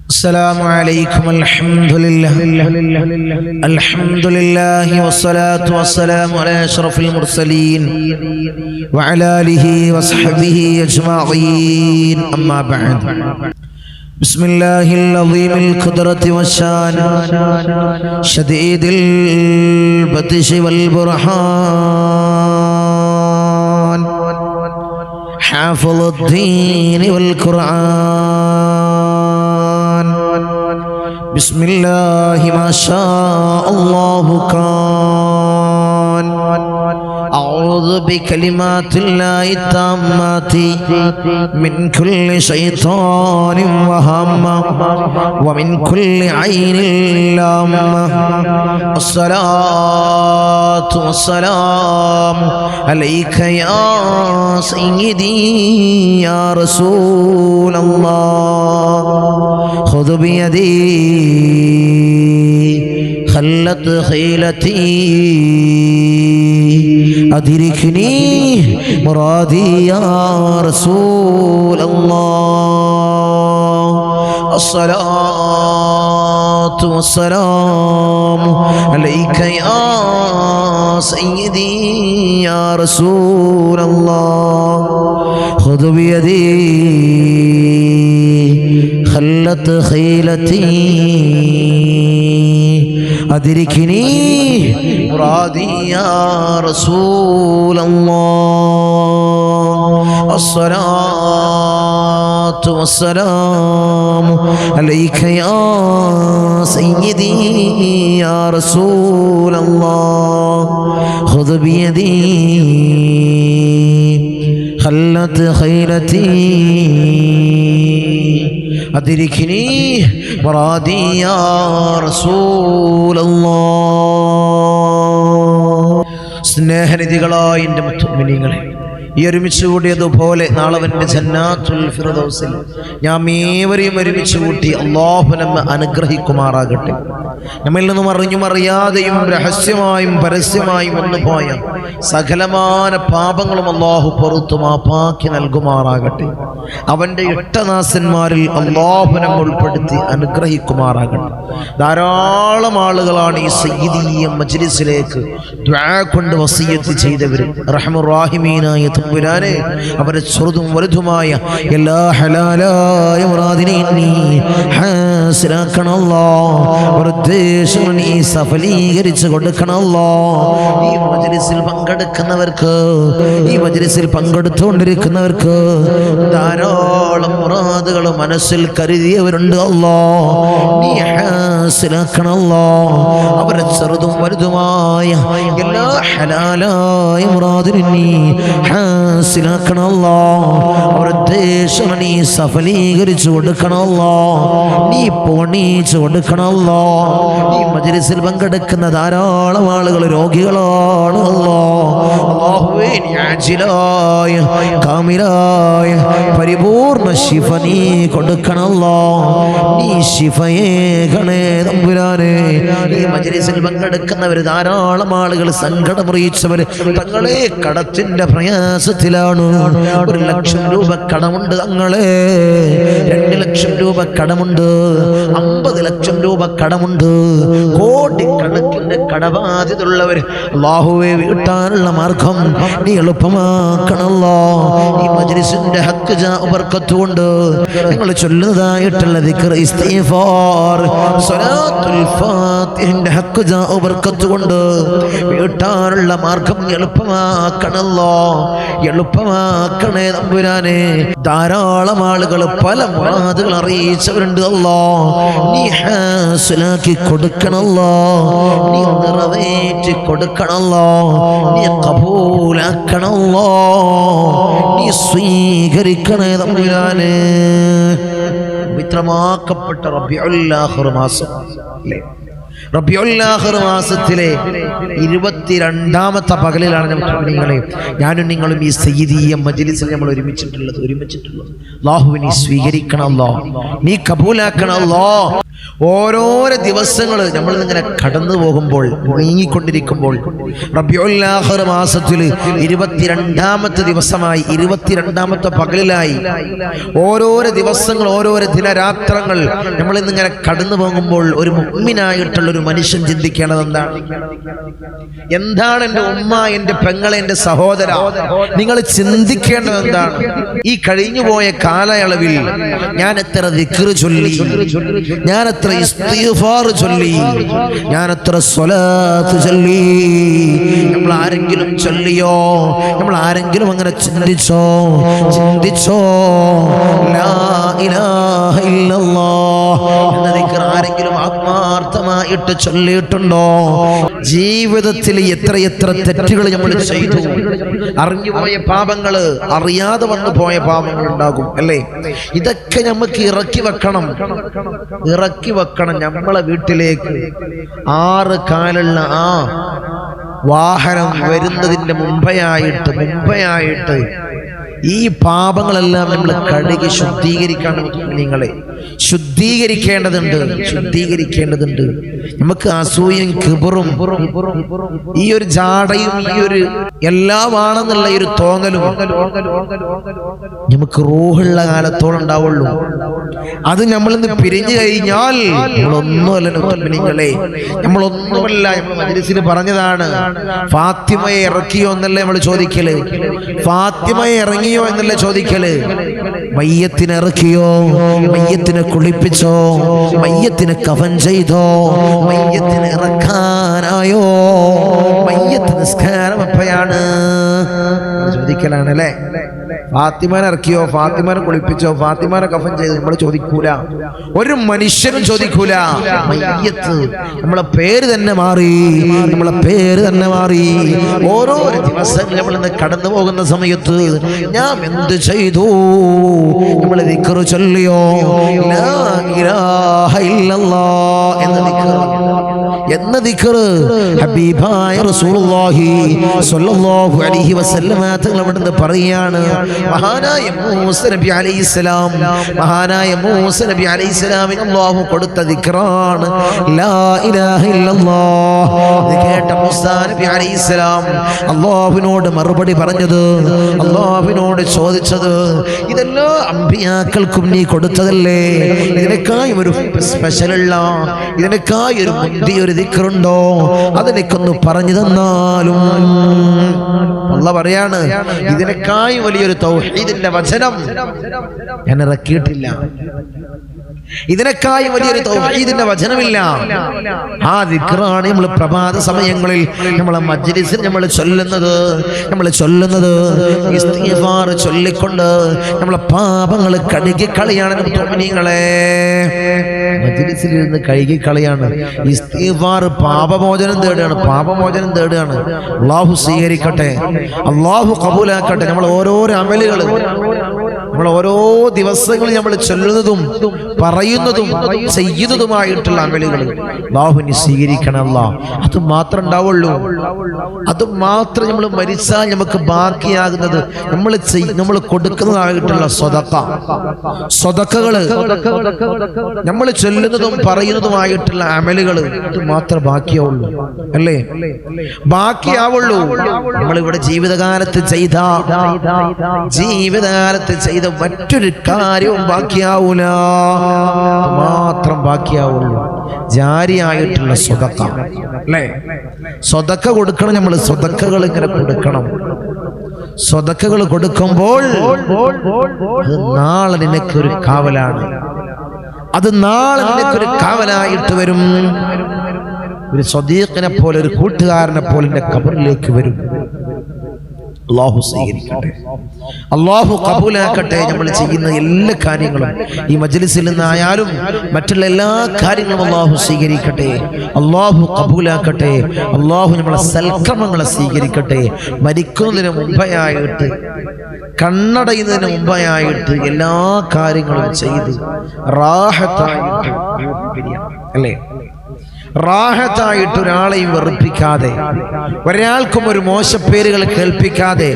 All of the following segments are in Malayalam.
السلام عليكم. الحمد لله والصلاة والسلام على أشرف المرسلين وعلى آله وصحبه أجمعين. أما بعد. بسم الله العظيم القدرة والشان شديد البطش والبرهان حافظ الدين والقرآن. بسم الله ما شاء الله كان. أعوذ بكلمات الله التامات من كل شيطان وهامة ومن كل عين لامة. الصلاة والسلام عليك يا سيدي يا رسول الله. خذ بيدي خلت خيلتي أدركني مرادي يا رسول الله. الصلاة والسلام عليك يا سيدي يا رسول الله. خذ بيدي خلت خيلتي أدركني مرادي يا رسول الله. الصلاة والسلام عليك يا سيدي يا رسول الله. خذ بيدي خلت خيلتي أدركني مرادي يا رسول الله. സ്നേഹനിധികളായ എൻ്റെ മുഅ്മിനീങ്ങളെ, ഈ ഒരുമിച്ച് കൂടിയതുപോലെ നാളെ അവൻ്റെ ജന്നാത്തുൽ ഫിർദൗസിൽ ഞാൻ ഏവരെയും ഒരുമിച്ച് കൂട്ടി അല്ലാഹു നമ്മെ അനുഗ്രഹിക്കുമാറാകട്ടെ. നമ്മിൽ നിന്നും അറിഞ്ഞും അറിയാതെയും രഹസ്യമായും പരസ്യമായും വന്നുപോയ സകലമാന പാപങ്ങളും അല്ലാഹു പുറത്തു മാപ്പാക്കി നൽകുമാറാകട്ടെ. അവൻ്റെ ഇഷ്ടദാസന്മാരിൽ അല്ലാഹു നമ്മെ ഉൾപ്പെടുത്തി അനുഗ്രഹിക്കുമാറാകട്ടെ. ധാരാളം ആളുകളാണ് ഈ സയ്യിദിയ മജ്ലിസിലേക്ക് ദുആ കൊണ്ട് വസിയത്ത് ചെയ്തവർ. റഹ്മത്തുർ റഹീമീനായ തമ്പുരാനെ, അവരെ ചെറുതും വലുതുമായ എല്ലാ ഹലാലായ മുറാദിനെയും നീ ഹാസിലാക്കണമല്ലോ. ഉദ്ദേശങ്ങൾ നീ സഫലീകരിച്ച് കൊടുക്കണമല്ലോ. ഈ മജ്ലിസിൽ പങ്കെടുക്കുന്നവർക്ക്, ഈ മജ്ലിസിൽ പങ്കെടുത്തുകൊണ്ടിരിക്കുന്നവർക്ക് ധാരാളം മുറാദുകൾ മനസ്സിൽ കരുതിയവരുണ്ട്. അല്ലോ, നീ ഹാസിലാക്കണമല്ലോ. അവരെ ചെറുതും വലുതുമായ എല്ലാ ഹലാലായ മുറാദിനെയും നീ ഹാസിലാക്കണമല്ലോ. അവരുടെ ഉദ്ദേശങ്ങൾ നീ സഫലീകരിച്ചു കൊടുക്കണമല്ലോ. നീ പോണീച്ചു കൊടുക്കണമല്ലോ. ഈ മജ്ലിസിൽ പങ്കെടുക്കുന്ന ധാരാളം ആളുകൾ രോഗികളാണ്. അല്ലാഹുവേ, നീ ആജിലായ കാമിലായ പരിപൂർണ ശിഫ നീ കൊടുക്കണമല്ലോ. നീ ശിഫയേകണേ തമ്പുരാനെ. ഈ മജ്ലിസിൽ പങ്കെടുക്കുന്നവർ ധാരാളം ആളുകൾ സങ്കടമറിയിച്ചവർ തങ്ങളെ കടത്തിന്റെ പ്രയാസത്തിലാണ്. 1 ലക്ഷം രൂപ കടമുണ്ട് തങ്ങളെ, 2 ലക്ഷം രൂപ കടമുണ്ട്, 50 ലക്ഷം രൂപ കടമുണ്ട്, കോടിക്കണക്കിന്റെ കടബാധ്യതയുള്ളവർ. അല്ലാഹുവേ, വീട്ടാനുള്ള മാർഗം നീ എളുപ്പമാക്കണമല്ലോ. ഈ മജ്ലിസിന്റെ ഹക്ക് ബർക്കത്ത് കൊണ്ട് നിങ്ങൾ ചൊല്ലുന്നതായിട്ടുള്ള ദിക്ർ, ഇസ്തിഗ്ഫാർ, സ്വലാത്തുൽ ഫാത്തിഹിന്റെ ഹക്ക് ബർക്കത്ത് കൊണ്ട് വീട്ടാനുള്ള മാർഗം എളുപ്പമാക്കണമല്ലോ. എളുപ്പമാക്കണേ തമ്പുരാനെ. ധാരാളം ആളുകൾ പല മുറാദുകൾ അറിയിച്ചവരുണ്ട്. അല്ലോ, നീ ഹാസിലാക്കി കൊടുക്കണമല്ലോ. നീ നിറവേറ്റി കൊടുക്കണമല്ലോ. നീ കബൂലാക്കണമല്ലോ. നീ സ്വീകരിക്കണേ തമ്പുരാനെ. പവിത്രമാക്കപ്പെട്ട റബീഉൽ ആഖിർ മാസം അല്ലേ? റബീഉൽ ആഖിർ മാസത്തിലെ 22ാമത്തെ പകലിലാണ് നിങ്ങളെ ഞാനും നിങ്ങളും ഈ സയ്യിദിയ മജ്ലിസിൽ നമ്മൾ ഒരുമിച്ചിട്ടുള്ളത്. അല്ലാഹുവേ, നീ സ്വീകരിക്കണം. അല്ലാഹ്, നീ കബൂലാക്കണം. അല്ലാഹ്, ഓരോരോ ദിവസങ്ങൾ നമ്മൾ ഇങ്ങനെ കടന്നു പോകുമ്പോൾ, നീങ്ങിക്കൊണ്ടിരിക്കുമ്പോൾ, റബീഉൽ ആഖിർ മാസത്തിൽ 22ാമത്തെ ദിവസമായി, 22ാമത്തെ പകലിലായി, ഓരോരോ ദിവസങ്ങൾ, ഓരോരോ ദിനരാത്രങ്ങൾ നമ്മൾ ഇന്നിങ്ങനെ കടന്നു പോകുമ്പോൾ ഒരു മുഅ്മിനായിട്ടുള്ള ഒരു മനുഷ്യൻ ചിന്തിക്കേണ്ടത് എന്താണ് എൻ്റെ ഉമ്മ, എൻ്റെ പെങ്ങളെ, എൻ്റെ സഹോദര, നിങ്ങൾ ചിന്തിക്കേണ്ടത് എന്താണ്? ഈ കഴിഞ്ഞുപോയ കാലയളവിൽ ഞാൻ എത്ര ദിക്ർ ചൊല്ലി, ഞാൻ എത്ര ഇസ്തിഗ്ഫാർ ചൊല്ലി, ഞാൻ എത്ര സ്വലാത്ത് ചൊല്ലി. നമ്മൾ ആരെങ്കിലും ചൊല്ലിയോ? നമ്മൾ ആരെങ്കിലും അങ്ങനെ ചിന്തിച്ചോ? ലാ ഇലാഹ ഇല്ലല്ലാഹ് എന്ന ദിക്ർ ആരെങ്കിലും ആത്മാർത്ഥമായിട്ട് ചൊല്ലിയിട്ടുണ്ടോ? ജീവിതത്തിൽ എത്ര തെറ്റുകൾ നമ്മൾ ചെയ്തു. അറിഞ്ഞുപോയ പാപങ്ങള്, അറിയാതെ വന്നു പോയ പാപങ്ങൾ ഉണ്ടാകും, അല്ലേ? ഇതൊക്കെ നമുക്ക് ഇറക്കി വെക്കണം. നമ്മളെ വീട്ടിലേക്ക് 6 കാലുള്ള ആ വാഹനം വരുന്നതിന്റെ മുമ്പയായിട്ട് ഈ പാപങ്ങളെല്ലാം നമ്മൾ കഴുകി ശുദ്ധീകരിക്കണം. നിങ്ങളെ ശുദ്ധീകരിക്കേണ്ടതുണ്ട്. നമുക്ക് അസൂയയും കിബറും ഈ ഒരു ജാടയും ഈ ഒരു എല്ലാമാണെന്നുള്ള ഒരു തോന്നലും നമുക്ക് റൂഹുള്ള കാലത്തോളം ഉണ്ടാവുള്ളൂ. അത് നമ്മളിന്ന് പിരിഞ്ഞു കഴിഞ്ഞാൽ നമ്മളൊന്നുമല്ല. നമ്മൾ മജ്‌ലിസിൽ പറഞ്ഞതാണ്, ഫാത്തിമയെ ഇറക്കിയോ എന്നല്ലേ നമ്മൾ ചോദിക്കല്? ഫാത്തിമയെ ഇറങ്ങിയോ എന്നല്ല ചോദിക്കല്? മയ്യത്തിനെ ഇറക്കിയോ? മയ്യത്തിനെ കുളിപ്പിച്ചോ? മയ്യത്തിനെ കഫൻ ചെയ്തോ? മയ്യത്തിനെ ഇറക്കാനായോ? മയ്യത്ത് നിസ്കാരം എപ്പോഴാണ് ചോദിക്കലാണ്, അല്ലേ? ഫാത്തിമാനെ ഇറക്കിയോ? ഫാത്തിമാനെ കുളിപ്പിച്ചോ? ഫാത്തിമാനെ കഫൻ ചെയ്തോ? നമ്മൾ ചോദിക്കൂല. ഒരു മനുഷ്യനും ചോദിക്കൂല. മയ്യത്ത്, നമ്മളെ പേര് തന്നെ മാറി. ഓരോ ദിവസങ്ങൾ നമ്മൾ ഇന്ന് കടന്നു പോകുന്ന സമയത്ത് ഞാൻ എന്ത് ചെയ്തു? നമ്മൾ ദിക്ർ ചൊല്ലിയോ? ലാ ഇലാഹ ഇല്ലല്ലാഹ് എന്ന ദിക്ർ ഹബീബായ റസൂലുള്ളാഹി സ്വല്ലല്ലാഹു അലൈഹി വസല്ലം തങ്ങൾ അവിടുന്ന് പറയാണ്, മഹാനായ മൂസ നബി അലൈഹിസ്സലാമിന് അല്ലാഹു കൊടുത്ത ദിക്റാണ് ലാ ഇലാഹ ഇല്ലല്ലാഹ്. ഇത് കേട്ട മൂസ നബി അലൈഹിസ്സലാം അല്ലാഹുവിനോട് മറുപടി പറഞ്ഞത്, അല്ലാഹുവിനോട് ചോദിച്ചത്, ഇതെല്ലാ അമ്പിയാക്കൾക്കും നീ കൊടുത്തതല്ലേ? ഇതിനേക്കായി ഒരു സ്പെഷ്യലുള്ള, ഇതിനേക്കായി ഒരു മുന്തിയൊരു ദിക്റുണ്ടോ? അതെനിക്കൊന്ന് പറഞ്ഞു തന്നാലും. അല്ലാഹ് പറയാണ്, ഇതിനേക്കായി വലിയൊരു തൗഹീദിന്റെ വചനം ഞാൻ ഇറക്കിയിട്ടില്ല. ഇതിനേക്കായി വലിയൊരു തൗഹീദിന്റെ വചനമില്ല. ആ ദിക്റാണ് നമ്മൾ പ്രഭാത സമയങ്ങളിൽ നമ്മളെ മജ്‌ലിസിൽ നമ്മൾ ചൊല്ലുന്നത്. ഇസ്തിഗ്ഫാർ ചൊല്ലിക്കൊണ്ട് നമ്മളെ പാപങ്ങൾ കഴുകി കളയാണ്. മുഅ്മിനീങ്ങളെ, മജ്‌ലിസിൽ ഇരുന്ന് കഴുകി കളയാണ്. ഇസ്തിഗ്ഫാർ പാപമോചനം തേടുകയാണ്. അല്ലാഹു സ്വീകരിക്കട്ടെ, അല്ലാഹു ഖബൂലാക്കട്ടെ. നമ്മൾ ഓരോരോ അമലുകൾ, നമ്മൾ ഓരോ ദിവസങ്ങളിൽ നമ്മൾ ചൊല്ലുന്നതും പറയുന്നതും ചെയ്യുന്നതുമായിട്ടുള്ള അമലുകൾ അല്ലാഹുവിനെ സ്വീകരിക്കണം. അല്ലാഹ് അത് മാത്രം ഉണ്ടാവുള്ളൂ. അത് മാത്രം നമ്മൾ മരിച്ചാൽ നമുക്ക് ബാക്കിയാകുന്നത് നമ്മൾ കൊടുക്കുന്നതായിട്ടുള്ള സ്വതക്കകള്, നമ്മൾ ചൊല്ലുന്നതും പറയുന്നതുമായിട്ടുള്ള അമലുകൾ, ഇത് മാത്രം ബാക്കിയാവുള്ളൂ, അല്ലേ? ബാക്കിയാവുള്ളൂ. നമ്മളിവിടെ ജീവിതകാലത്ത് ചെയ്ത മറ്റൊരു കാര്യവും ബാക്കിയാവൂല. മാത്രം ബാക്കിയാവുള്ളൂ ജാരിയായിട്ടുള്ള സ്വതക്ക, അല്ലേ? സ്വതക്ക കൊടുക്കണം. നമ്മൾ സ്വതക്കകൾ ഇങ്ങനെ കൊടുക്കണം. സ്വതക്കകൾ കൊടുക്കുമ്പോൾ അത് നാളെ നിനക്കൊരു കാവലാണ്. അത് നാളെ നിനക്കൊരു കാവലായിട്ട് വരും. ഒരു സ്വദീഖിനെ പോലെ, ഒരു കൂട്ടുകാരനെ പോലെ നിന്റെ ഖബറിലേക്ക് വരും. അല്ലാഹു സ്വീകരിക്കട്ടെ, അല്ലാഹു ഖബൂലാക്കട്ടെ. നമ്മൾ ചെയ്യുന്ന എല്ലാ കാര്യങ്ങളും ഈ മജ്‌ലിസിൽ നിന്നായാലും മറ്റുള്ള എല്ലാ കാര്യങ്ങളും അല്ലാഹു സ്വീകരിക്കട്ടെ, അല്ലാഹു ഖബൂലാക്കട്ടെ. അല്ലാഹു നമ്മളെ സൽക്കർമ്മങ്ങളെ സ്വീകരിക്കട്ടെ. മരിക്കുന്നതിന് മുമ്പായിട്ട്, കണ്ണടയുന്നതിന് മുമ്പായിട്ട് എല്ലാ കാര്യങ്ങളും ചെയ്ത് റാഹത്തായിട്ട്, അല്ലേ? റാഹത്തായിട്ട് ഒരാളെയും വെറുപ്പിക്കാതെ, ഒരാൾക്കും ഒരു മോശപ്പേരുകൾ കേൾപ്പിക്കാതെ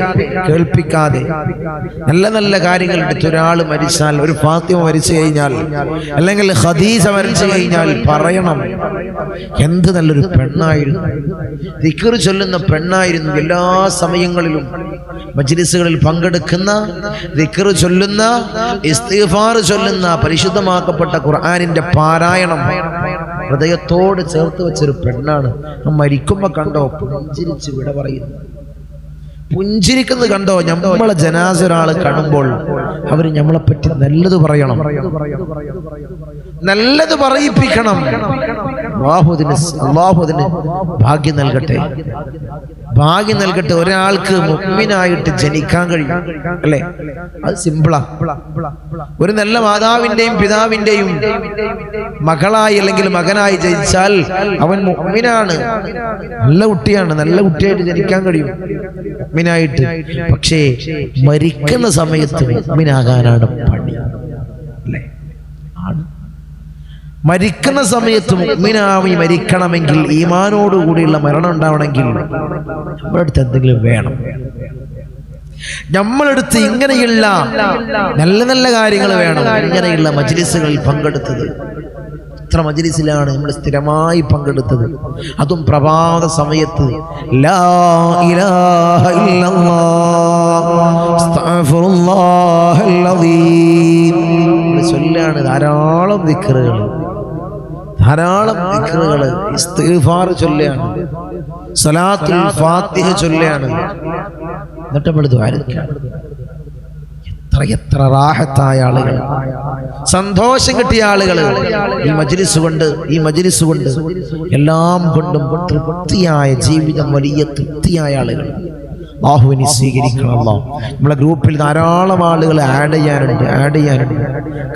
നല്ല നല്ല കാര്യങ്ങൾ എടുത്ത് ഒരാൾ മരിച്ചാൽ, ഒരു ഫാത്തിമ മരിച്ചു കഴിഞ്ഞാൽ, അല്ലെങ്കിൽ ഖദീജ മരിച്ചു കഴിഞ്ഞാൽ പറയണം, എന്ത് നല്ലൊരു പെണ്ണായിരുന്നു, ദിക്ർ ചൊല്ലുന്ന പെണ്ണായിരുന്നു, എല്ലാ സമയങ്ങളിലും മജ്ലിസുകളിൽ പങ്കെടുക്കുന്ന, ദിക്ർ ചൊല്ലുന്ന, ഇസ്തിഗ്ഫാർ ചൊല്ലുന്ന, പരിശുദ്ധമാക്കപ്പെട്ട ഖുർആനിന്റെ പാരായണം ഹൃദയത്തോട് ചേർത്ത് വെച്ചൊരു പെണ്ണാണ്. മരിക്കുമ്പോ കണ്ടോ പുഞ്ചിരിച്ച് വിട പറയുന്നു, പുഞ്ചിരിക്കുന്നത് കണ്ടോ. നമ്മളെ ജനാസ ഒരാൾ കാണുമ്പോൾ അവര് നമ്മളെ പറ്റി നല്ലത് പറയണം, നല്ലത് പറയിപ്പിക്കണം. അല്ലാഹു അതിന് ഭാഗ്യം നൽകട്ടെ, ഭാഗ്യം നൽകട്ടെ. ഒരാൾക്ക് മുഅ്മിനായിട്ട് ജനിക്കാൻ കഴിയും, അല്ലേ? അത് സിമ്പിളാ. ഒരു നല്ല മാതാവിന്റെയും പിതാവിന്റെയും മകളായി അല്ലെങ്കിൽ മകനായി ജനിച്ചാൽ അവൻ മുഅ്മിനാണ്, നല്ല കുട്ടിയാണ്, നല്ല കുട്ടിയായിട്ട് ജനിക്കാൻ കഴിയും മുഅ്മിനായിട്ട്. പക്ഷേ മരിക്കുന്ന സമയത്ത് മുഅ്മിനാകാനാണ് പണി, അല്ലേ? മരിക്കുന്ന സമയത്ത് മുഅ്മിനായി മരിക്കണമെങ്കിൽ, ഈമാനോടുകൂടിയുള്ള മരണം ഉണ്ടാവണമെങ്കിൽ നമ്മുടെ അടുത്ത് എന്തെങ്കിലും വേണം. നമ്മളെടുത്ത് ഇങ്ങനെയുള്ള നല്ല നല്ല കാര്യങ്ങൾ വേണം. ഇങ്ങനെയുള്ള മജ്ലിസുകളിൽ പങ്കെടുത്തത്, എത്ര മജ്ലിസിലാണ് നമ്മൾ സ്ഥിരമായി പങ്കെടുത്തത്, അതും പ്രഭാത സമയത്ത്. ലാ ഇലാഹ ഇല്ലല്ലാഹ് അസ്തഗ്ഫിറുല്ലാഹൽ അദീം ചൊല്ലാണ്. ധാരാളം ദിക്റുകൾ, ധാരാളം ദിക്റുകൾ, ഇസ്തിഗ്ഫാർ ചൊല്ലാണ്, സലാത്തുൽ ഫാത്തിഹ ചൊല്ലാണ്. എന്നിട്ട് നമ്മൾ ദുആ ചെയ്യണം. എത്ര റാഹത്തായ ആളുകൾ, സന്തോഷം കിട്ടിയ ആളുകൾ ഈ മജ്ലിസ് കൊണ്ട് എല്ലാം കൊണ്ടും തൃപ്തിയായ ജീവിതം, വലിയ തൃപ്തിയായ ആളുകൾ. അല്ലാഹുവിനെ സ്വീകരിക്കണം. അല്ലാഹ് നമ്മളെ ഗ്രൂപ്പിൽ ധാരാളം ആളുകൾ ആഡ് ചെയ്യാനുണ്ട്,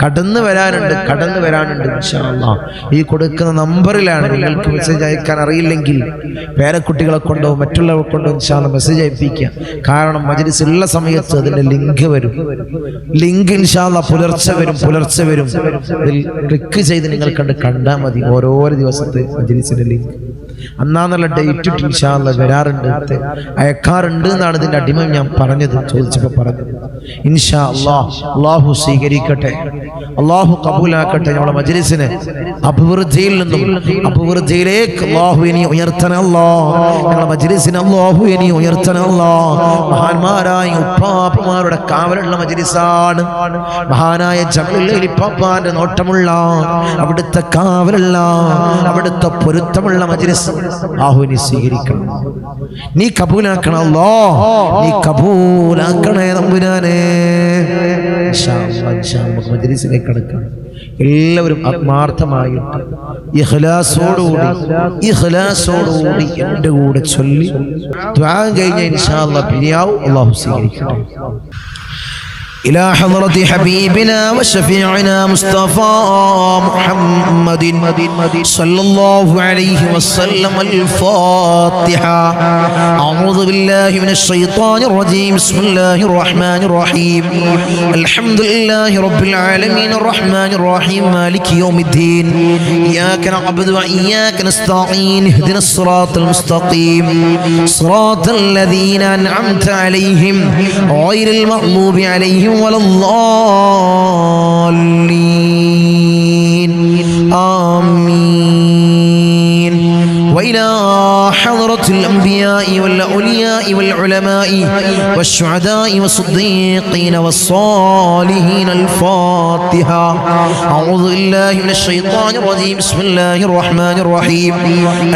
കടന്നു വരാനുണ്ട് ഇൻഷാ അല്ലാഹ്. ഈ കൊടുക്കുന്ന നമ്പറിലാണ്. നിങ്ങൾക്ക് മെസ്സേജ് അയക്കാൻ അറിയില്ലെങ്കിൽ പേരക്കുട്ടികളെ കൊണ്ടോ മറ്റുള്ളവരെ കൊണ്ടോ ഇൻഷാ അല്ലാഹ് മെസ്സേജ് അയപ്പിക്കുക. കാരണം മജ്ലിസ് ഉള്ള സമയത്ത് അതിന്റെ ലിങ്ക് വരും. ഇൻഷാ അല്ലാഹ് പുലർച്ചെ വരും. ഇതിൽ ക്ലിക്ക് ചെയ്ത് നിങ്ങൾ കണ്ടാൽ മതി ഓരോരോ ദിവസത്തെ മജ്ലിസിന്റെ ലിങ്ക്. അന്നാന്നുള്ള ഡേറ്റ് ഇൻഷാ അല്ലാഹ് വരാറുണ്ട്, അയക്കാറുണ്ട് എന്നാണ് ഇതിന്റെ അടിമ ഞാൻ ചോദിച്ചപ്പോൾ പറഞ്ഞത്. ഇൻഷാ അല്ലാഹ് അല്ലാഹു സ്വീകരിക്കട്ടെ, അല്ലാഹു കബൂലാക്കട്ടെ. നമ്മുടെ മജ്ലിസിനെ അഭിവൃദ്ധിയിൽ നിന്നും അഭിവൃദ്ധിയിലേക്ക് അല്ലാഹു ഇനി ഉയർത്തണേ. ഞങ്ങളുടെ മജ്ലിസിനെ അല്ലാഹു ഇനി ഉയർത്തണേ. മഹാന്മാരായ ഉപ്പാപ്പമാരുടെ കാവലുള്ള മജ്ലിസാണ്. മഹാനായ ജമലുൽ ഇപ്പാപ്പാന്റെ നോട്ടമുള്ള, അവിടുത്തെ കാവലുള്ള, അവിടുത്തെ പൊരുത്തമുള്ള മജ്ലിസ് അല്ലാഹുവിനെ സ്വീകരിക്കണം. നീ കബൂലാക്കണം അല്ലാഹ്, നീ കബൂലാക്കണേ തമ്പുരാനേ. ഇൻഷാ അല്ലാഹ് മജ്ലിസിലേക്ക് കടക്കാം. എല്ലാവരും ആത്മാർത്ഥമായിട്ട് ഇഖ്ലാസോടുകൂടി എൻ്റെ കൂടെ ചൊല്ലി ദുആ കഴിഞ്ഞ ഇൻഷാ അല്ലാഹ് പിരിയാവും. അല്ലാഹു സ്വീകരിക്കട്ടെ. إلى حضرة حبيبنا وشفيعنا مصطفى محمد صلى الله عليه وسلم. الفاتحة. أعوذ بالله من الشيطان الرجيم. بسم الله الرحمن الرحيم. الحمد لله رب العالمين الرحمن الرحيم مالك يوم الدين. إياك نعبد وإياك نستعين. اهدنا الصراط المستقيم صراط الذين أنعمت عليهم غير المغضوب عليهم ولا الضالين. آمين. وإلى حضرة الأنبياء والأولياء والعلماء والشهداء والصديقين والصالحين. الفاتحة. أعوذ بالله من الشيطان الرجيم. بسم الله الرحمن الرحيم.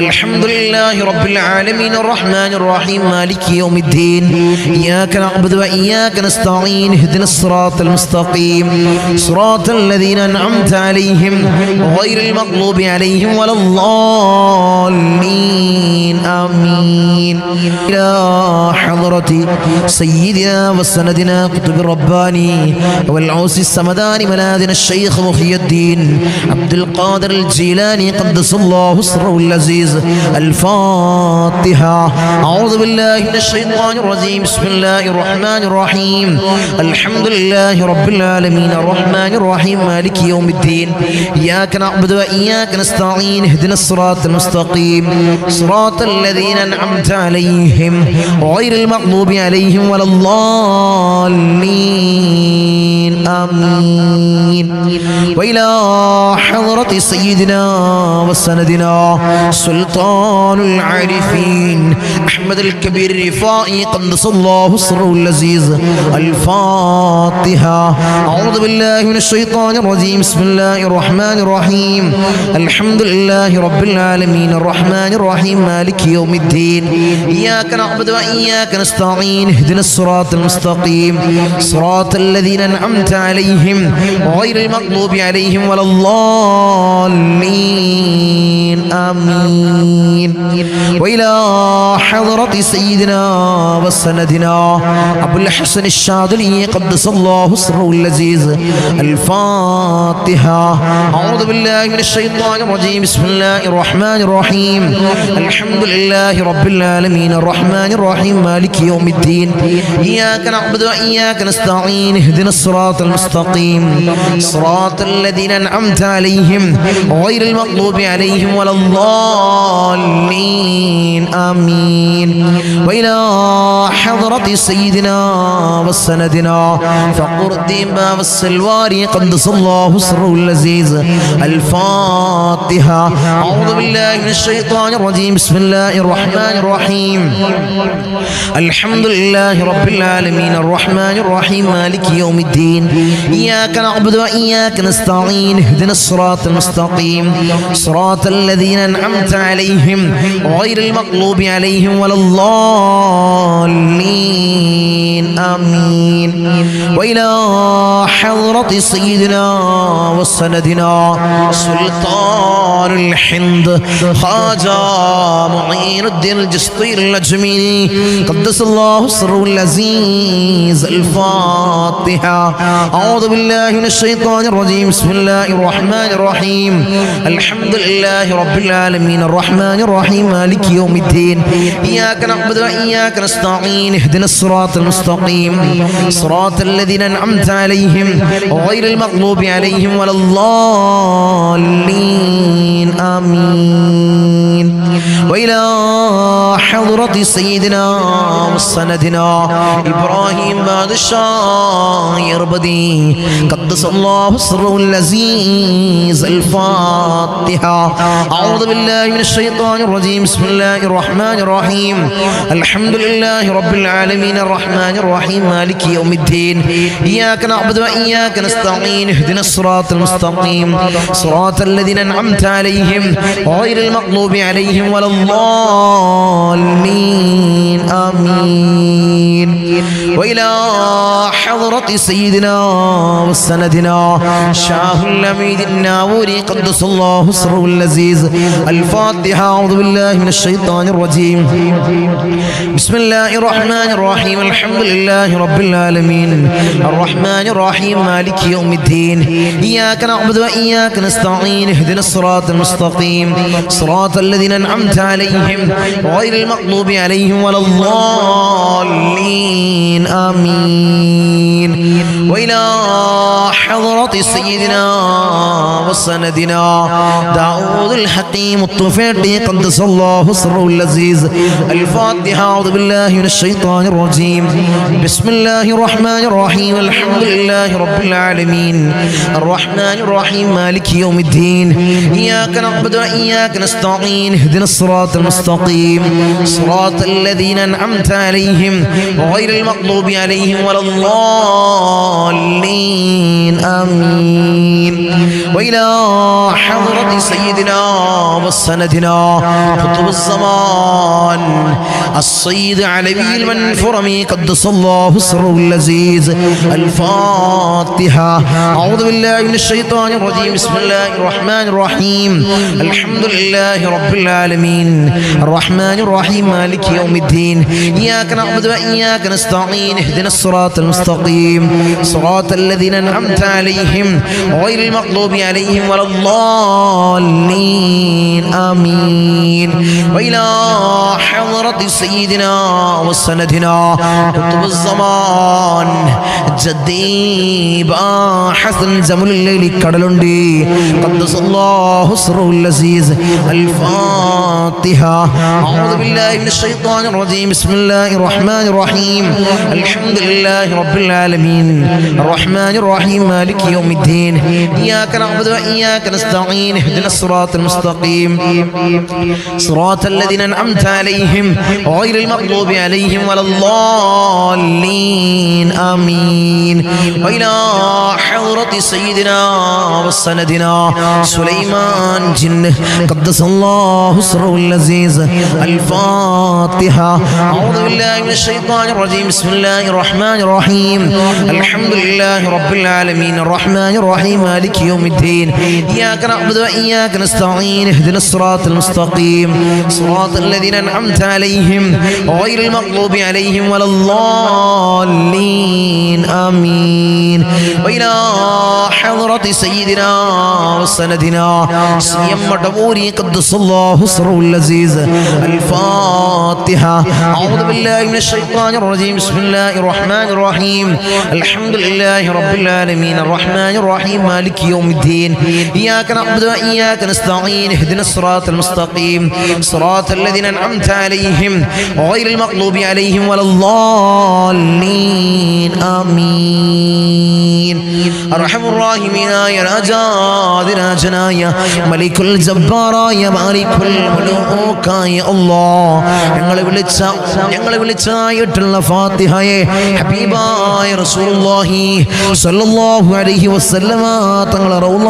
الحمد لله رب العالمين الرحمن الرحيم مالك يوم الدين. إياك نعبد وإياك نستعين. اهدنا الصراط المستقيم صراط الذين أنعمت عليهم غير المغضوب عليهم ولا الضالين. آمين. آمين إلى حضرة سيدنا وسندنا قطب الرباني والعوس السمداني ملاذنا الشيخ محي الدين عبد القادر الجيلاني قدس الله سره العزيز. الفاتحة. أعوذ بالله من الشيطان الرجيم. بسم الله الرحمن الرحيم. الحمد لله رب العالمين الرحمن الرحيم مالك يوم الدين إياك نعبد وإياك نستعين اهدنا الصراط المستقيم صراط الذين أنعمت عليهم غير المغضوب عليهم ولا الضالين آمين. وإلى حضرة سيدنا وسندنا سلطان العارفين أحمد الكبير الرفائي قدس الله سره العزيز. الفاتحة. أعوذ بالله من الشيطان الرجيم. بسم الله الرحمن الرحيم. الحمد لله رب العالمين الرحمن الرحيم مالك يوم الدين إياك نعبد وإياك نستعين اهدنا الصراط المستقيم صراط الذين أنعمت عليهم غير المغضوب عليهم ولا الضالين آمين. وإلى حضرة سيدنا وسندنا أبو الحسن الشاذلي قدس الله سره العزيز. الفاتحة. أعوذ بالله من الشيطان الرجيم. بسم الله الرحمن الرحيم. الحمد لله رب العالمين الرحمن الرحيم مالك يوم الدين إياك نعبد وإياك نستعين اهدنا الصراط المستقيم صراط الذين أنعمت عليهم غير المغضوب عليهم ولا الضالين آمين. وإلى حضرة سيدنا وسندنا فقر الدين باب السلواري قدس الله سره العزيز. الفاتحة. أعوذ بالله من الشيطان الرجيم. بسم الله الرحمن الرحيم. الحمد لله رب العالمين الرحمن الرحيم مالك يوم الدين إياك نعبد وإياك نستعين اهدنا الصراط المستقيم صراط الذين أنعمت عليهم غير المغضوب عليهم ولا الضالين آمين. وإلى حضرة سيدنا وسندنا سلطان الحند خواجة معين الدين الجسطير الأجميري قدس الله سره العزيز. الفاتحة. أعوذ بالله من الشيطان الرجيم. بسم الله الرحمن الرحيم. الحمد لله رب العالمين الرحمن الرحيم مالك يوم الدين إياك نعبد وإياك نستعين اهدنا الصراط المستقيم صراط الذين أنعمت عليهم غير المغضوب عليهم ولا الضالين آمين. وإلى حضرة سيدنا وسندنا إبراهيم بادشاه يربدي قدس الله سره العزيز. الفاتحة. أعوذ بالله من الشيطان الرجيم. بسم الله الرحمن الرحيم. الحمد لله رب العالمين الرحمن الرحيم مالك يوم الدين إياك نعبد وإياك نستعين اهدنا الصراط المستقيم صراط الذين أنعمت عليهم غير المغضوب عليهم ولا الضالين آمين. وإلى حضرة سيدنا وسندنا شاه الأميد الناوري قدس الله سره العزيز. الفاتحة. أعوذ بالله من الشيطان الرجيم. بسم الله الرحمن الرحيم. الحمد لله رب العالمين الرحمن الرحيم مالك يوم الدين إياك نعبد وإياك نستعين اهدنا الصراط المستقيم صراط الذين أنعمت عليهم غير المغضوب عليهم ولا الضالين آمين. وإلى حضرة سيدنا وسندنا داود الحكيم الطفيلي قدس الله سره العزيز. الفاتحة. أعوذ بالله من الشيطان الرجيم. بسم الله الرحمن الرحيم. الحمد لله رب العالمين الرحمن الرحيم مالك يوم الدين إياك نعبد وإياك نستعين اهدنا الصراط المستقيم صراط الذين أنعمت عليهم غير المغضوب عليهم ولا الضالين آمين. وإلى حضرة حضرة سيدنا وسندنا قطب الزمان السيد علوي المنفرمي قدس الله سره اللذيذ. الفاتحة. أعوذ بالله من الشيطان الرجيم. بسم الله الرحمن الرحيم. الحمد لله رب العالمين الرحمن الرحيم مالك يوم الدين إياك نعبد وإياك نستعين اهدنا الصراط المستقيم صراط الذين أنعمت عليهم غير المغضوب عليهم ولا الضالين آمين. وإلى حضرة سيدنا وسندنا قطب الزمان جدي حسن زمن الليل كدلندي قدس الله سره اللذيذ. الفاتحة. أعوذ بالله من الشيطان الرجيم. بسم الله الرحمن الرحيم. الحمد لله رب العالمين الرحمن الرحيم مالك يوم الدين إياك نعبد وإياك نستعين اهدنا الصراط المستقيم صراط الذين أنعمت عليهم غير المغضوب عليهم ولا الضالين آمين. وإلى حضرة سيدنا وسندنا سليمان جن قدس الله سره اللذيذ. الفاتحة. أعوذ بالله من الشيطان الرجيم. بسم الله الرحمن الرحيم. الحمد لله رب العالمين الرحمن الرحيم مالك يوم الدين إياك نعبد وإياك نستعين اهدنا الصراط المستقيم صراط الذين أنعمت عليهم غير المغضوب عليهم ولا الضالين آمين. وإلى حضرة سيدنا وسندنا سيما دموري قدس الله سره اللذيذ. الفاتحة. أعوذ بالله من الشيطان الرجيم. بسم الله الرحمن الرحيم. الحمد لله رب العالمين الرحمن الرحيم مالك يوم الدين إياك نعبد وإياك نستعين اهدنا الصراط المستقيم صراط الذين أنعمت عليهم غير المغضوب عليهم ولا الضالين آمين. أرحم الراحمين يا രാജാതിരാജനായ മലിക്കുൽ ജബ്ബാറായ മാലിക്കുൽ മുലൂക്കായ അല്ലാഹ് ഞങ്ങളെ വിളിച്ചായിട്ടുള്ള ഫാത്തിഹയെ ഹബീബായ റസൂലുള്ളാഹി സ്വല്ലല്ലാഹു അലൈഹി വസല്ലമ തങ്ങളെ റൗള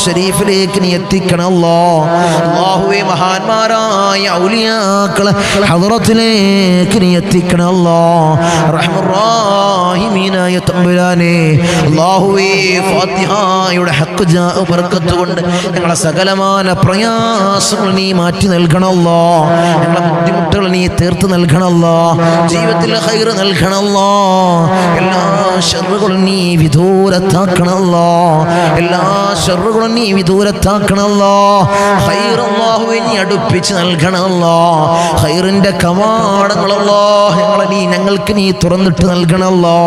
ശരീഫിലേക്ക് നീ എത്തിക്കണം അല്ലാഹ്. അല്ലാഹുവേ മഹാന്മാരായ ഔലിയാക്കളെ ഹദ്റത്തിലേക്ക് നീ എത്തിക്കണം അല്ലാഹ്. റഹ്മാൻ റഹീമീനായ തമ്പുരാനെ അല്ലാഹുവേ ഫാത്തിഹയുടെ ഹഖ് ജാ ബർക്കത്ത് കൊണ്ട് ഞങ്ങളെ സകലമായ പ്രയാസങ്ങൾ നീ മാറ്റി നൽകണമല്ലോ. ഞങ്ങളെ ബുദ്ധിമുട്ടുകൾ നീ തീർത്ത് നൽകണമല്ലോ. ജീവിതത്തിൽ ഖൈർ നൽകണമല്ലോ. എല്ലാ ശർറുകളും നീ വിദൂരത്താക്കണമല്ലോ. എല്ലാ ശർറുകളും നീ വിദൂരത്താക്കണമല്ലോ. ഖൈർ അല്ലാഹുവേ നീ അടുപ്പിച്ച് നൽകണമല്ലോ. ഖൈറിന്റെ കവാടങ്ങളല്ലോ ഞങ്ങൾക്ക് നീ തുറന്നിട്ട് നൽകണമല്ലോ.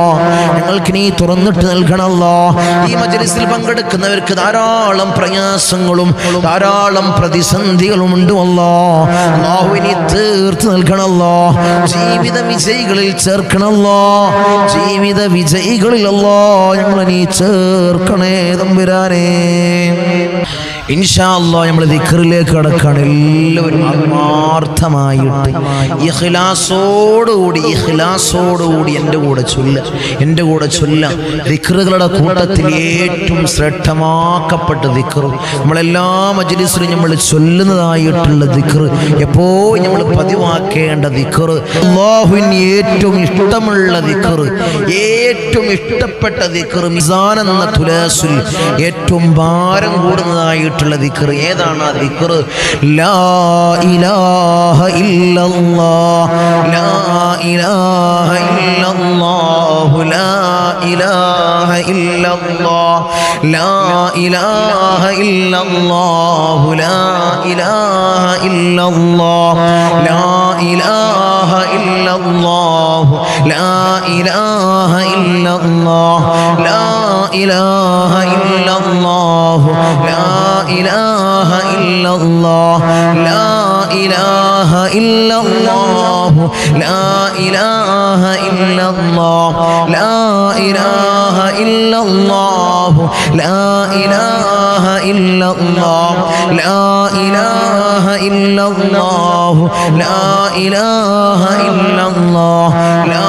ഞങ്ങൾക്ക് നീ തുറന്നിട്ട് നൽകണമല്ലോ. ഈ മജ്‌ലിസിൽ പങ്കെടുക്കുന്നവർക്ക് ധാരാളം പ്രയാസങ്ങളും ധാരാളം പ്രതിസന്ധികളും ഉണ്ട് അല്ലാഹുവേ നീ തീർത്ത് നൽകണമല്ലോ. ജീവിത വിജയികളിൽ ചേർക്കണമല്ലോ. ജീവിത വിജയികളിൽ ഞങ്ങളെ നീ ചേർക്കണേ തമ്പുരാനേ. ഇൻഷാ അല്ലാഹ് നമ്മൾ ദിക്റിലേക്ക് കടക്കാണ്. എല്ലാവരും ആത്മാർത്ഥമായിട്ട് ഇഖ്ലാസോടുകൂടി എൻ്റെ കൂടെ ചൊല്ല. ദിക്റുകളുടെ കൂട്ടത്തിൽ ഏറ്റവും ശ്രദ്ധമാക്കപ്പെട്ട ദിക്ർ നമ്മളെല്ലാ മജ്‌ലിസിലും നമ്മൾ ചൊല്ലുന്നതായിട്ടുള്ള ദിക്ർ, എപ്പോഴും നമ്മൾ പതിവാക്കേണ്ട ദിക്ർ, അല്ലാഹുവിന് ഏറ്റവും ഇഷ്ടമുള്ള ദിക്ർ, ഏറ്റവും ഇഷ്ടപ്പെട്ട ദിക്ർ, മിസാൻ എന്ന തുലാസിൽ ഏറ്റവും ഭാരം കൂടുന്നതായിട്ടുള്ള ദിക്ർ ഏതാണ്? ആ ദിക്ർ ലാ ഇലാഹ ഇല്ലല്ലാഹ്, ലാ ഇലാഹ ഇല്ലല്ലാഹ്, ലാ ഇലാഹ ഇല്ലല്ലാഹ്, ലാ ഇലാഹ ഇല്ലല്ലാഹ്, ലാ ഇലാഹ ഇല്ലല്ലാഹ്, ലാ ഇലാഹ ഇല്ലല്ലാഹ്, ലാ ഇലാഹ ഇല്ലല്ലാഹ്, ലാ ഇലാഹ ഇല്ലല്ലാഹ്, ലാ ഇലാഹ ഇല്ലല്ലാഹ്, ലാ ഇലാഹ ഇല്ലല്ലാഹ്, ലാ ഇലാഹ ഇല്ലല്ലാഹ്, ലാ ഇലാഹ ഇല്ലല്ലാഹ്, ലാ ഇലാഹ ഇല്ലല്ലാഹ്, ലാ ഇലാഹ ഇല്ലല്ലാഹ്, ലാ ഇലാഹ ഇല്ലല്ലാഹ്, ലാ